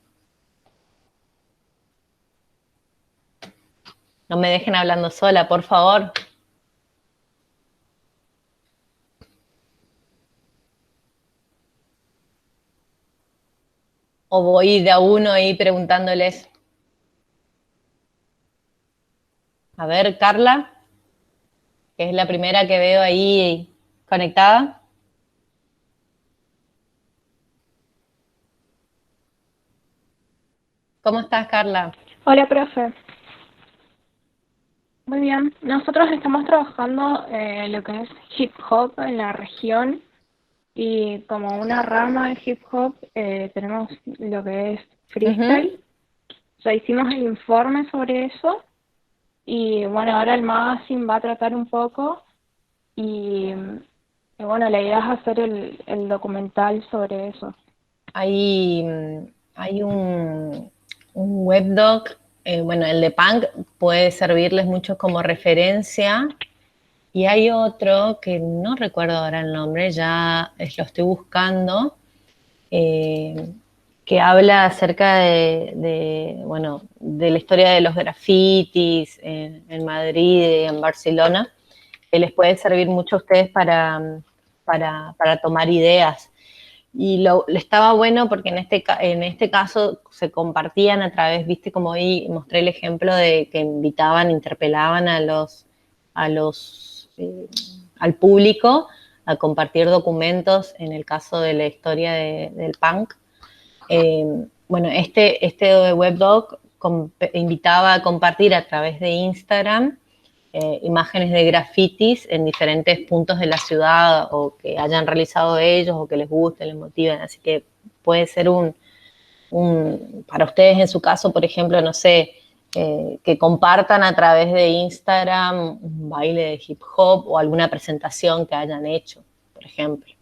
No me dejen hablando sola, por favor. O voy de a uno ahí preguntándoles. A ver, Carla, que es la primera que veo ahí conectada. ¿Cómo estás, Carla? Hola, profe. Muy bien. Nosotros estamos trabajando lo que es hip hop en la región y como una rama de hip hop tenemos lo que es freestyle. O sea, hicimos el informe sobre eso y bueno, ahora el magazine va a tratar un poco y bueno, la idea es hacer el documental sobre eso. Hay un webdoc, bueno, el de Punk puede servirles mucho como referencia, y hay otro que no recuerdo ahora el nombre, ya lo estoy buscando, que habla acerca bueno, de la historia de los grafitis en Madrid y en Barcelona, que les puede servir mucho a ustedes para tomar ideas. Y estaba bueno porque en este caso se compartían a través, viste, como ahí mostré el ejemplo de que invitaban, interpelaban al público a compartir documentos en el caso de la historia del punk. Bueno, este webdoc invitaba a compartir a través de Instagram imágenes de grafitis en diferentes puntos de la ciudad o que hayan realizado ellos o que les guste, les motiven. Así que puede ser para ustedes en su caso, por ejemplo, no sé, que compartan a través de Instagram un baile de hip hop o alguna presentación que hayan hecho, por ejemplo.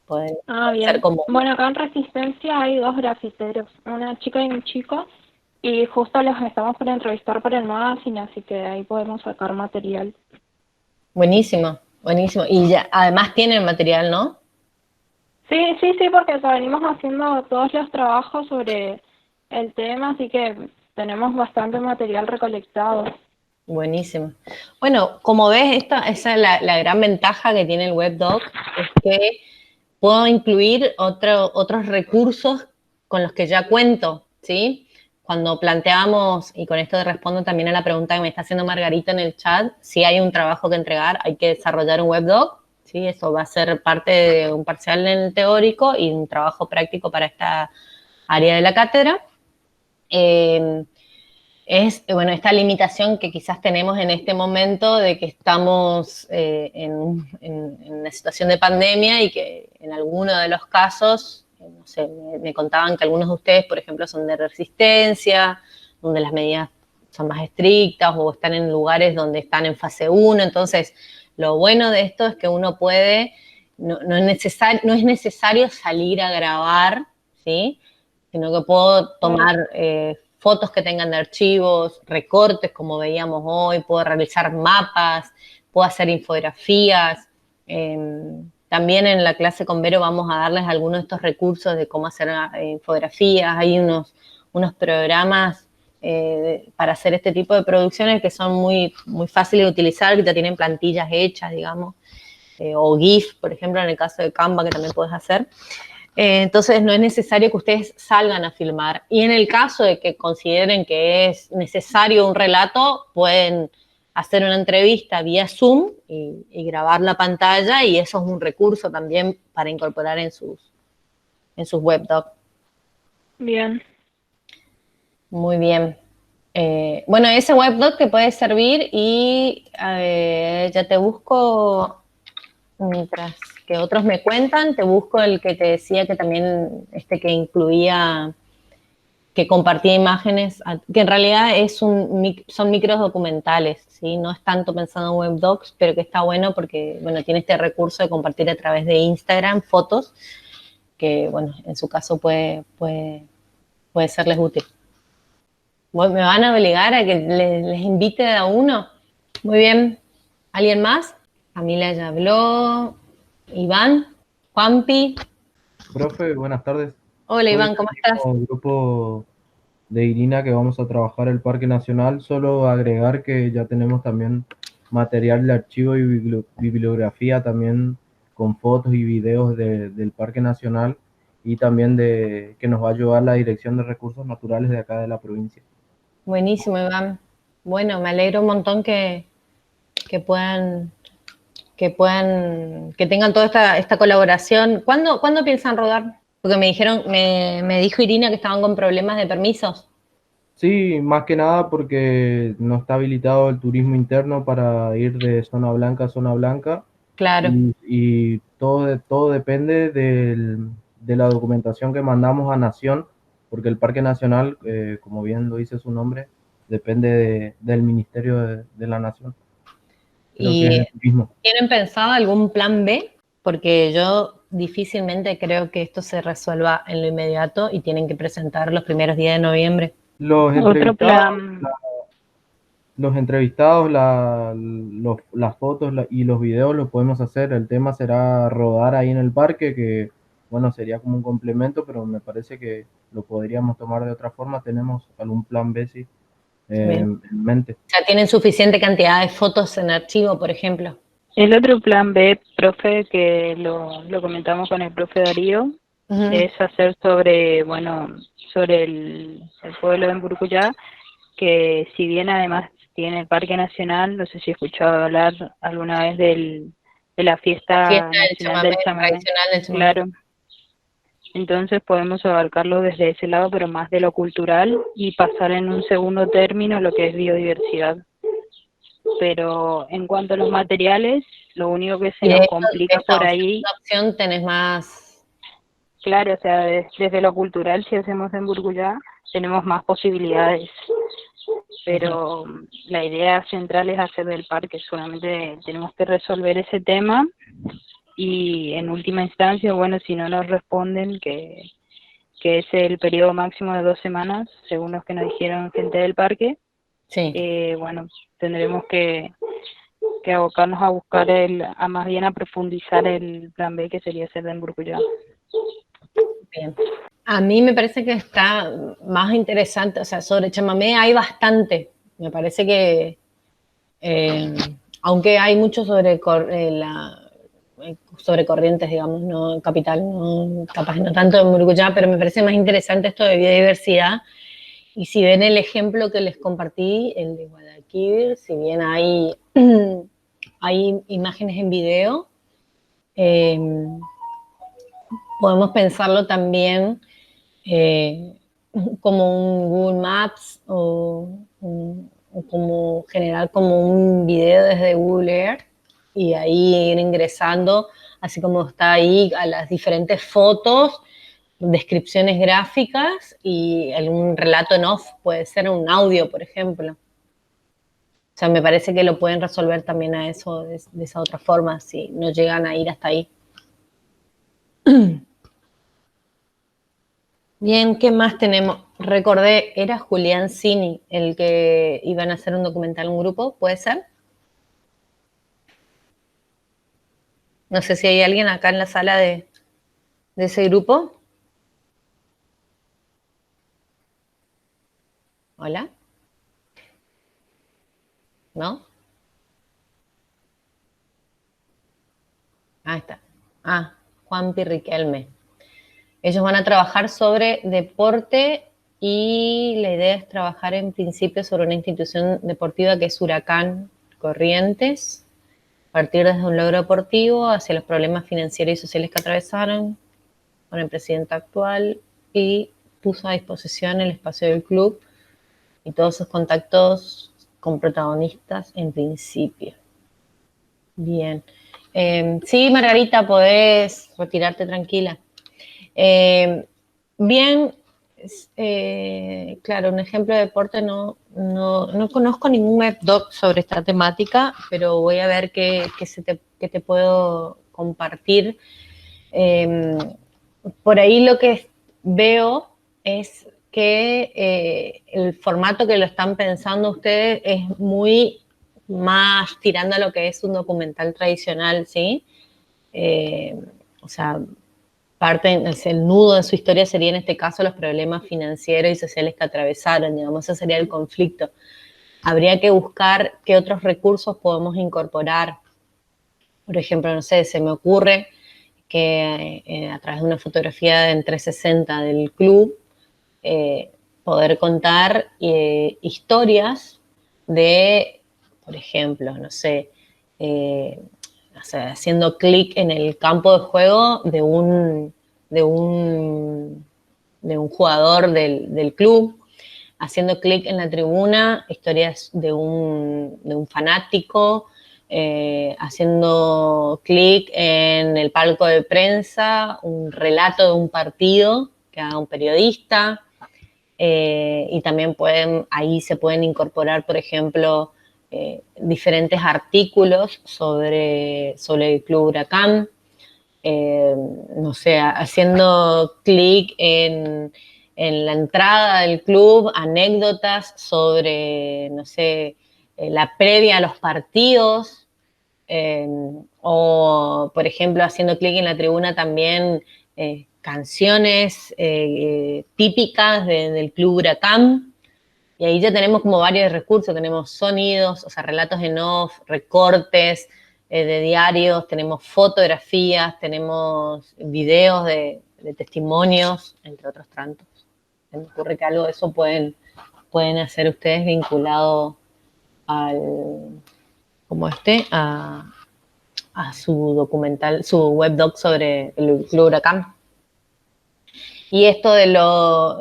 Pueden bien. ser como... Bueno, acá en Resistencia hay 2 grafiteros, una chica y un chico, Y justo los estamos por entrevistar para el magazine, así que ahí podemos sacar material. Buenísimo, buenísimo. Y ya, además tienen material, ¿no? Sí, sí, sí, porque venimos haciendo todos los trabajos sobre el tema, así que tenemos bastante material recolectado. Buenísimo. Bueno, como ves, esa es la gran ventaja que tiene el webdoc, es que puedo incluir otros recursos con los que ya cuento, ¿sí? Cuando planteamos, y con esto respondo también a la pregunta que me está haciendo Margarita en el chat, si hay un trabajo que entregar, hay que desarrollar un webdoc, ¿sí? Eso va a ser parte de un parcial en el teórico y un trabajo práctico para esta área de la cátedra. Es, bueno, esta limitación que quizás tenemos en este momento de que estamos en una situación de pandemia y que en alguno de los casos, no sé, me contaban que algunos de ustedes, por ejemplo, son de resistencia, donde las medidas son más estrictas o están en lugares donde están en fase 1. Entonces, lo bueno de esto es que uno puede, no es necesario salir a grabar, ¿sí? Sino que puedo tomar fotos que tengan de archivos, recortes como veíamos hoy, puedo realizar mapas, puedo hacer infografías. También en la clase con Vero vamos a darles algunos de estos recursos de cómo hacer infografías. Hay unos programas para hacer este tipo de producciones que son muy, muy fáciles de utilizar, que ya tienen plantillas hechas, digamos, o GIF, por ejemplo, en el caso de Canva, que también puedes hacer. Entonces no es necesario que ustedes salgan a filmar. Y en el caso de que consideren que es necesario un relato, pueden hacer una entrevista vía Zoom y grabar la pantalla, y eso es un recurso también para incorporar en sus webdocs. Bien. Muy bien. Bueno, ese webdoc te puede servir y ya te busco. Mientras que otros me cuentan, te busco el que te decía que también, que incluía, que compartía imágenes, que en realidad son micros documentales, ¿sí? No es tanto pensando en webdocs, pero que está bueno porque, bueno, tiene este recurso de compartir a través de Instagram fotos, que, bueno, en su caso puede serles útil. ¿Me van a obligar a que les invite a uno? Muy bien. ¿Alguien más? Camila ya habló. Iván, Juanpi. Profe, buenas tardes. Hola Soy Iván, del ¿cómo estás? mismo grupo de Irina que vamos a trabajar el Parque Nacional. Solo agregar que ya tenemos también material de archivo y bibliografía también con fotos y videos del Parque Nacional y también de que nos va a ayudar la Dirección de Recursos Naturales de acá de la provincia. Buenísimo, Iván. Bueno, me alegro un montón que puedan, que tengan toda esta colaboración. ¿Cuándo piensan rodar? Porque me dijeron, me dijo Irina que estaban con problemas de permisos. Sí, más que nada porque no está habilitado el turismo interno para ir de zona blanca a zona blanca. Claro, Y todo depende de la documentación que mandamos a Nación, porque el Parque Nacional, como bien lo dice su nombre, depende del Ministerio de la Nación, creo que es ¿y el turismo. tienen pensado algún plan B? Porque yo difícilmente creo que esto se resuelva en lo inmediato y tienen que presentar los primeros días de noviembre. Los Otro entrevistados, plan. las fotos y los videos los podemos hacer. El tema será rodar ahí en el parque, que bueno, sería como un complemento, pero me parece que lo podríamos tomar de otra forma. Tenemos algún plan B, sí, Bien. en mente. Ya tienen suficiente cantidad de fotos en archivo, por ejemplo. El otro plan B, profe, que lo comentamos con el profe Darío, es hacer sobre el pueblo de Mburucuyá, que si bien además tiene el Parque Nacional, no sé si he escuchado hablar alguna vez de la La fiesta fiesta del nacional chamamé, del chamamé. tradicional del chamamé. Claro. Entonces podemos abarcarlo desde ese lado, pero más de lo cultural, y pasar en un segundo término lo que es biodiversidad. Pero en cuanto a los materiales, lo único que se Y de nos complica por ahí, esta opción tenés más. claro, o sea, desde lo cultural, si hacemos en Burguyá, tenemos más posibilidades. Pero la idea central es hacer del parque, solamente tenemos que resolver ese tema y en última instancia, bueno, si no nos responden, que que es el periodo máximo de 2 semanas, según los que nos dijeron gente del parque. Sí, Bueno, tendremos que abocarnos a buscar a más bien a profundizar el plan B, que sería hacer de Mburucuyá. bien. A mí me parece que está más interesante, o sea, sobre chamamé hay bastante. Me parece que, aunque hay mucho sobre corrientes, digamos, no capital, no, capaz no tanto en Mburucuyá, pero me parece más interesante esto de biodiversidad. Y si ven el ejemplo que les compartí, el de Guadalquivir, si bien hay, hay imágenes en video, eh, podemos pensarlo también como un Google Maps o como generar como un video desde Google Earth y ahí ir ingresando, así como está ahí, a las diferentes fotos, descripciones gráficas y algún relato en off, puede ser un audio, por ejemplo. O sea, me parece que lo pueden resolver también a eso de esa otra forma, si no llegan a ir hasta ahí. Bien, ¿qué más tenemos? Recordé, era Julián Cini el que iban a hacer un documental, un grupo, ¿puede ser? No sé si hay alguien acá en la sala de ese grupo. ¿Hola? ¿No? Ah, está. Ah, Juan Riquelme. Ellos van a trabajar sobre deporte y la idea es trabajar en principio sobre una institución deportiva que es Huracán Corrientes, partir desde un logro deportivo hacia los problemas financieros y sociales que atravesaron con el presidente actual y puso a disposición el espacio del club y todos sus contactos con protagonistas en principio. Bien. Sí, Margarita, podés retirarte tranquila. Bien, claro, un ejemplo de deporte no conozco ningún webdoc sobre esta temática, pero voy a ver qué te puedo compartir. Por ahí lo que veo es que el formato que lo están pensando ustedes es muy más tirando a lo que es un documental tradicional, ¿sí? O sea, el nudo de su historia sería en este caso los problemas financieros y sociales que atravesaron, digamos, ese sería el conflicto. Habría que buscar qué otros recursos podemos incorporar. Por ejemplo, no sé, se me ocurre que a través de una fotografía en 360 del club, poder contar historias de, por ejemplo, no sé, o sea, haciendo clic en el campo de juego de un jugador del club, haciendo clic en la tribuna, historias de un fanático, haciendo clic en el palco de prensa, un relato de un partido que haga un periodista, y también ahí se pueden incorporar, por ejemplo, diferentes artículos sobre el Club Huracán, no sé, haciendo clic en la entrada del club, anécdotas sobre, no sé, la previa a los partidos, o, por ejemplo, haciendo clic en la tribuna también canciones típicas del Club Huracán. Y ahí ya tenemos como varios recursos, tenemos sonidos, o sea, relatos en off, recortes de diarios, tenemos fotografías, tenemos videos de testimonios, entre otros tantos. Se me ocurre que algo de eso pueden hacer ustedes vinculado a su documental, su webdoc sobre el Club Huracán. Y esto de los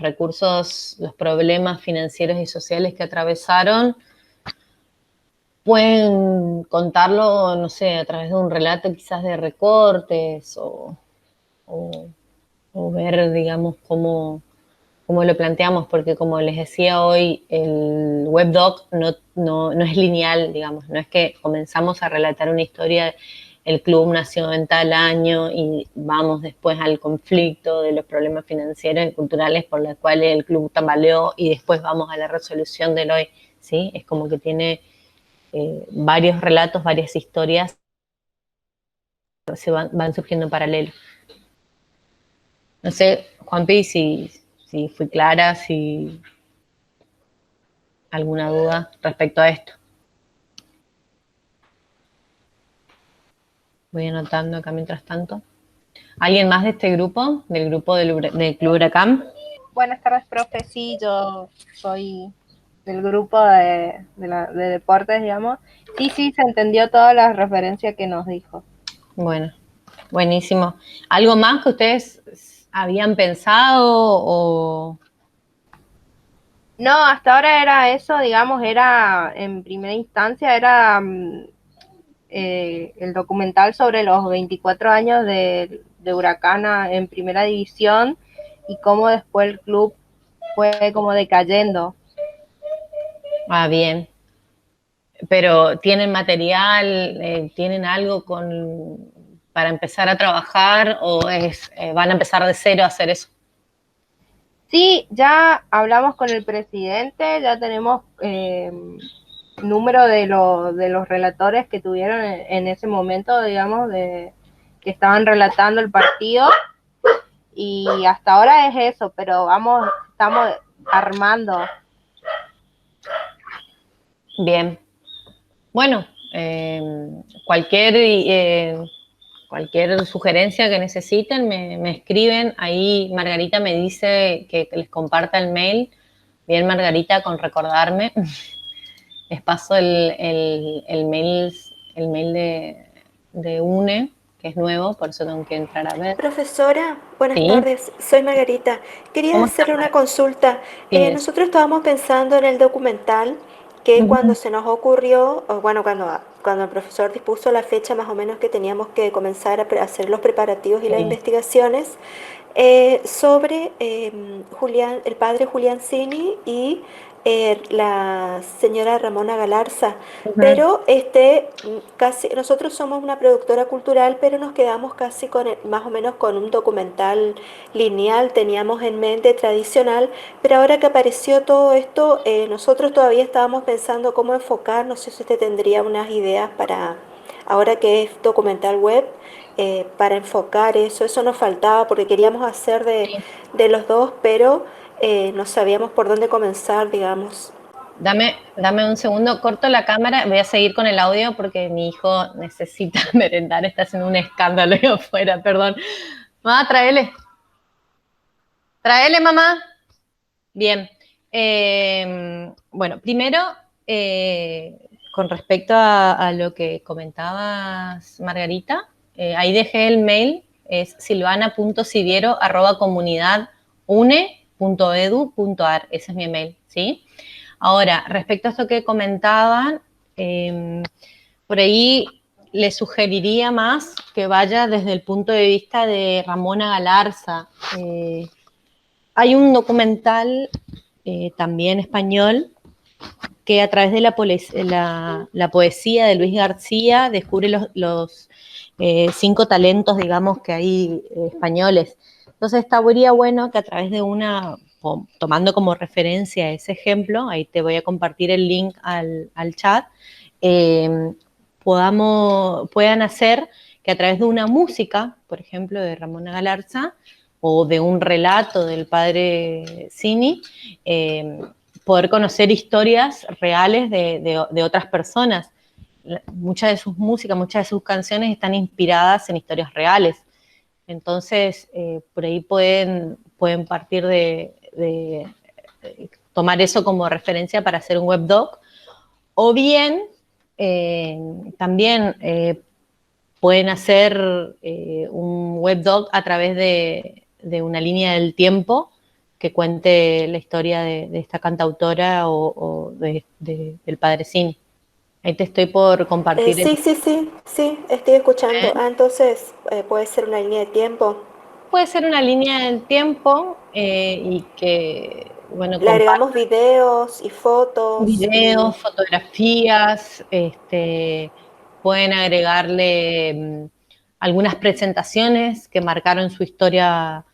recursos, los problemas financieros y sociales que atravesaron, pueden contarlo, no sé, a través de un relato quizás de recortes o ver, digamos, cómo lo planteamos, porque como les decía hoy, el webdoc no es lineal, digamos, no es que comenzamos a relatar una historia el club nació en tal año y vamos después al conflicto de los problemas financieros y culturales por los cuales el club tambaleó y después vamos a la resolución del hoy, ¿sí? Es como que tiene varios relatos, varias historias, se van surgiendo en paralelo. No sé, Juanpi, si fui clara, si alguna duda respecto a esto. Voy anotando acá mientras tanto. ¿Alguien más de este grupo, del grupo del Club Huracán? Buenas tardes, profe. Sí, yo soy del grupo de deportes, digamos. Sí, se entendió todas las referencias que nos dijo. Bueno, buenísimo. ¿Algo más que ustedes habían pensado o...? No, hasta ahora era eso, digamos, era en primera instancia, era el documental sobre los 24 años de Huracán en primera división y cómo después el club fue como decayendo. Ah, bien. Pero ¿tienen material, tienen algo para empezar a trabajar o van a empezar de cero a hacer eso? Sí, ya hablamos con el presidente, ya tenemos número de los relatores que tuvieron en ese momento, digamos, que estaban relatando el partido, y hasta ahora es eso, pero estamos armando. Bien. Bueno, cualquier sugerencia que necesiten me escriben. Ahí Margarita me dice que les comparta el mail. Bien, Margarita, con recordarme. Les paso el mail de UNE, que es nuevo, por eso tengo que entrar a ver. Profesora, buenas Sí. tardes, soy Margarita. Quería ¿Cómo estás, hacerle una consulta. Sí, Nosotros estábamos pensando en el documental que cuando se nos ocurrió, o bueno, cuando el profesor dispuso la fecha más o menos que teníamos que comenzar a hacer los preparativos y las investigaciones, sobre Julián, el padre Julián Cini y la señora Ramona Galarza. Pero casi, nosotros somos una productora cultural, pero nos quedamos casi con más o menos con un documental lineal, teníamos en mente tradicional, pero ahora que apareció todo esto, nosotros todavía estábamos pensando cómo enfocar, no sé si usted tendría unas ideas para, ahora que es documental web, para enfocar eso nos faltaba porque queríamos hacer de los dos, pero no sabíamos por dónde comenzar, digamos. Dame un segundo, corto la cámara, voy a seguir con el audio porque mi hijo necesita merendar, está haciendo un escándalo ahí afuera, perdón. Mamá, tráele, mamá. Bien, bueno, primero, con respecto a lo que comentabas, Margarita, ahí dejé el mail, es silvana.siviero@comunidadune.edu.ar, ese es mi mail, ¿sí? Ahora, respecto a esto que comentaban, por ahí le sugeriría más que vaya desde el punto de vista de Ramona Galarza. Hay un documental también español que a través de la poesía de Luis García descubre los 5 talentos, digamos, que hay españoles. Entonces estaría bueno que a través de tomando como referencia ese ejemplo, ahí te voy a compartir el link al chat, puedan hacer que a través de una música, por ejemplo, de Ramona Galarza, o de un relato del padre Cini, poder conocer historias reales de otras personas. Muchas de sus músicas, muchas de sus canciones están inspiradas en historias reales. Entonces, por ahí pueden partir de tomar eso como referencia para hacer un webdoc, o bien también pueden hacer un webdoc a través de una línea del tiempo que cuente la historia de esta cantautora o del padre Cini. Ahí te estoy por compartir. Sí, estoy escuchando. Entonces puede ser una línea de tiempo. Puede ser una línea del tiempo y que, bueno, le agregamos videos y fotos. Videos, fotografías, pueden agregarle algunas presentaciones que marcaron su historia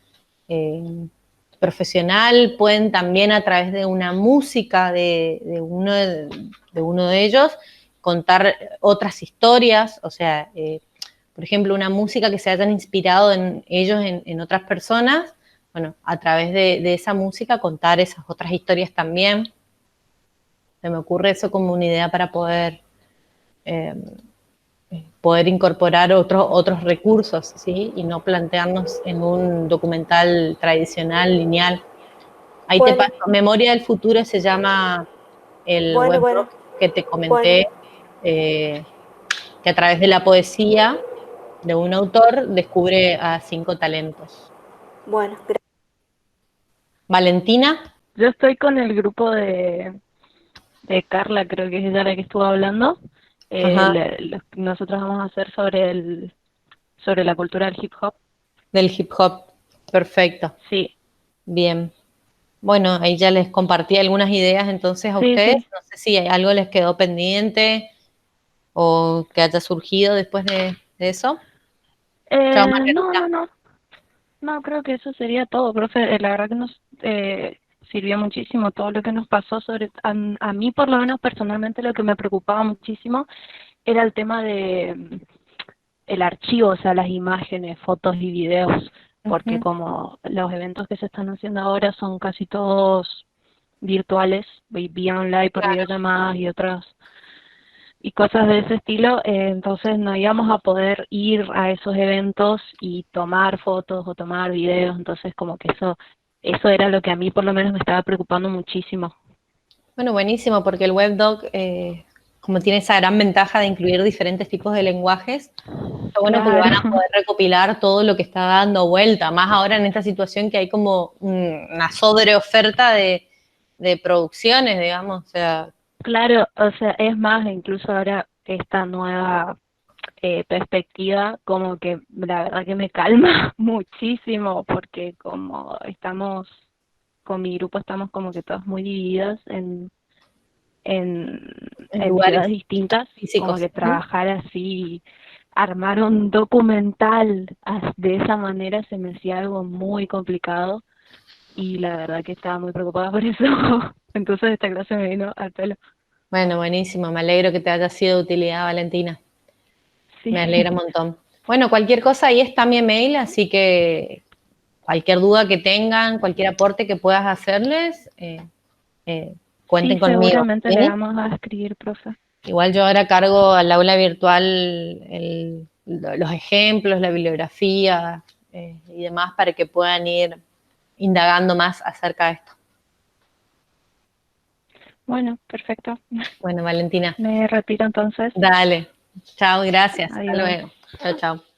profesional, pueden también a través de una música de uno de ellos contar otras historias, o sea, por ejemplo, una música que se hayan inspirado en ellos, en otras personas, bueno, a través de esa música contar esas otras historias también. Se me ocurre eso como una idea para poder incorporar otros recursos, ¿sí? Y no plantearnos en un documental tradicional, lineal. Ahí te Bueno, paso, Memoria del Futuro se llama el bueno, webblog que te bueno, comenté, que a través de la poesía de un autor descubre a 5 talentos. bueno, Valentina. Yo estoy con el grupo de Carla, creo que es ella la que estuvo hablando. Ajá. Nosotros vamos a hacer sobre la cultura del hip hop. Del hip hop, perfecto. Sí, Bien. Bueno, ahí ya les compartí algunas ideas entonces a sí, ustedes. sí. No sé si algo les quedó pendiente o que haya surgido después de eso. Chao, No, Margarita. no, no. No, creo que eso sería todo, profe. La verdad que nos sirvió muchísimo todo lo que nos pasó a mí por lo menos personalmente lo que me preocupaba muchísimo era el tema de el archivo, o sea, las imágenes, fotos y videos, porque Ujú. como los eventos que se están haciendo ahora son casi todos virtuales, vía online por Claro. videollamadas y otras y cosas de ese estilo, entonces no íbamos a poder ir a esos eventos y tomar fotos o tomar videos, entonces como que eso era lo que a mí por lo menos me estaba preocupando muchísimo. Bueno, buenísimo, porque el webdoc, como tiene esa gran ventaja de incluir diferentes tipos de lenguajes, está bueno porque Claro, van a poder recopilar todo lo que está dando vuelta, más ahora en esta situación que hay como una sobreoferta de producciones, digamos, o sea, claro, o sea, es más, incluso ahora esta nueva perspectiva como que la verdad que me calma muchísimo porque como estamos con mi grupo estamos como que todos muy divididos en, en en ciudades lugares distintas, como físicos. que Ujú. trabajar así, armar un documental de esa manera se me hacía algo muy complicado y la verdad que estaba muy preocupada por eso. Entonces esta clase me vino al pelo. Bueno, buenísimo, me alegro que te haya sido de utilidad, Valentina. Sí, Me alegra un montón. Bueno, cualquier cosa, ahí está mi email, así que cualquier duda que tengan, cualquier aporte que puedas hacerles, eh, sí, cuenten conmigo. seguramente le ¿Sí? vamos a escribir, profe. Igual yo ahora cargo al aula virtual los ejemplos, la bibliografía y demás para que puedan ir indagando más acerca de esto. Bueno, perfecto. Bueno, Valentina, Me retiro entonces. dale. Chao, gracias. Hasta Adiós. luego. Chao, chao.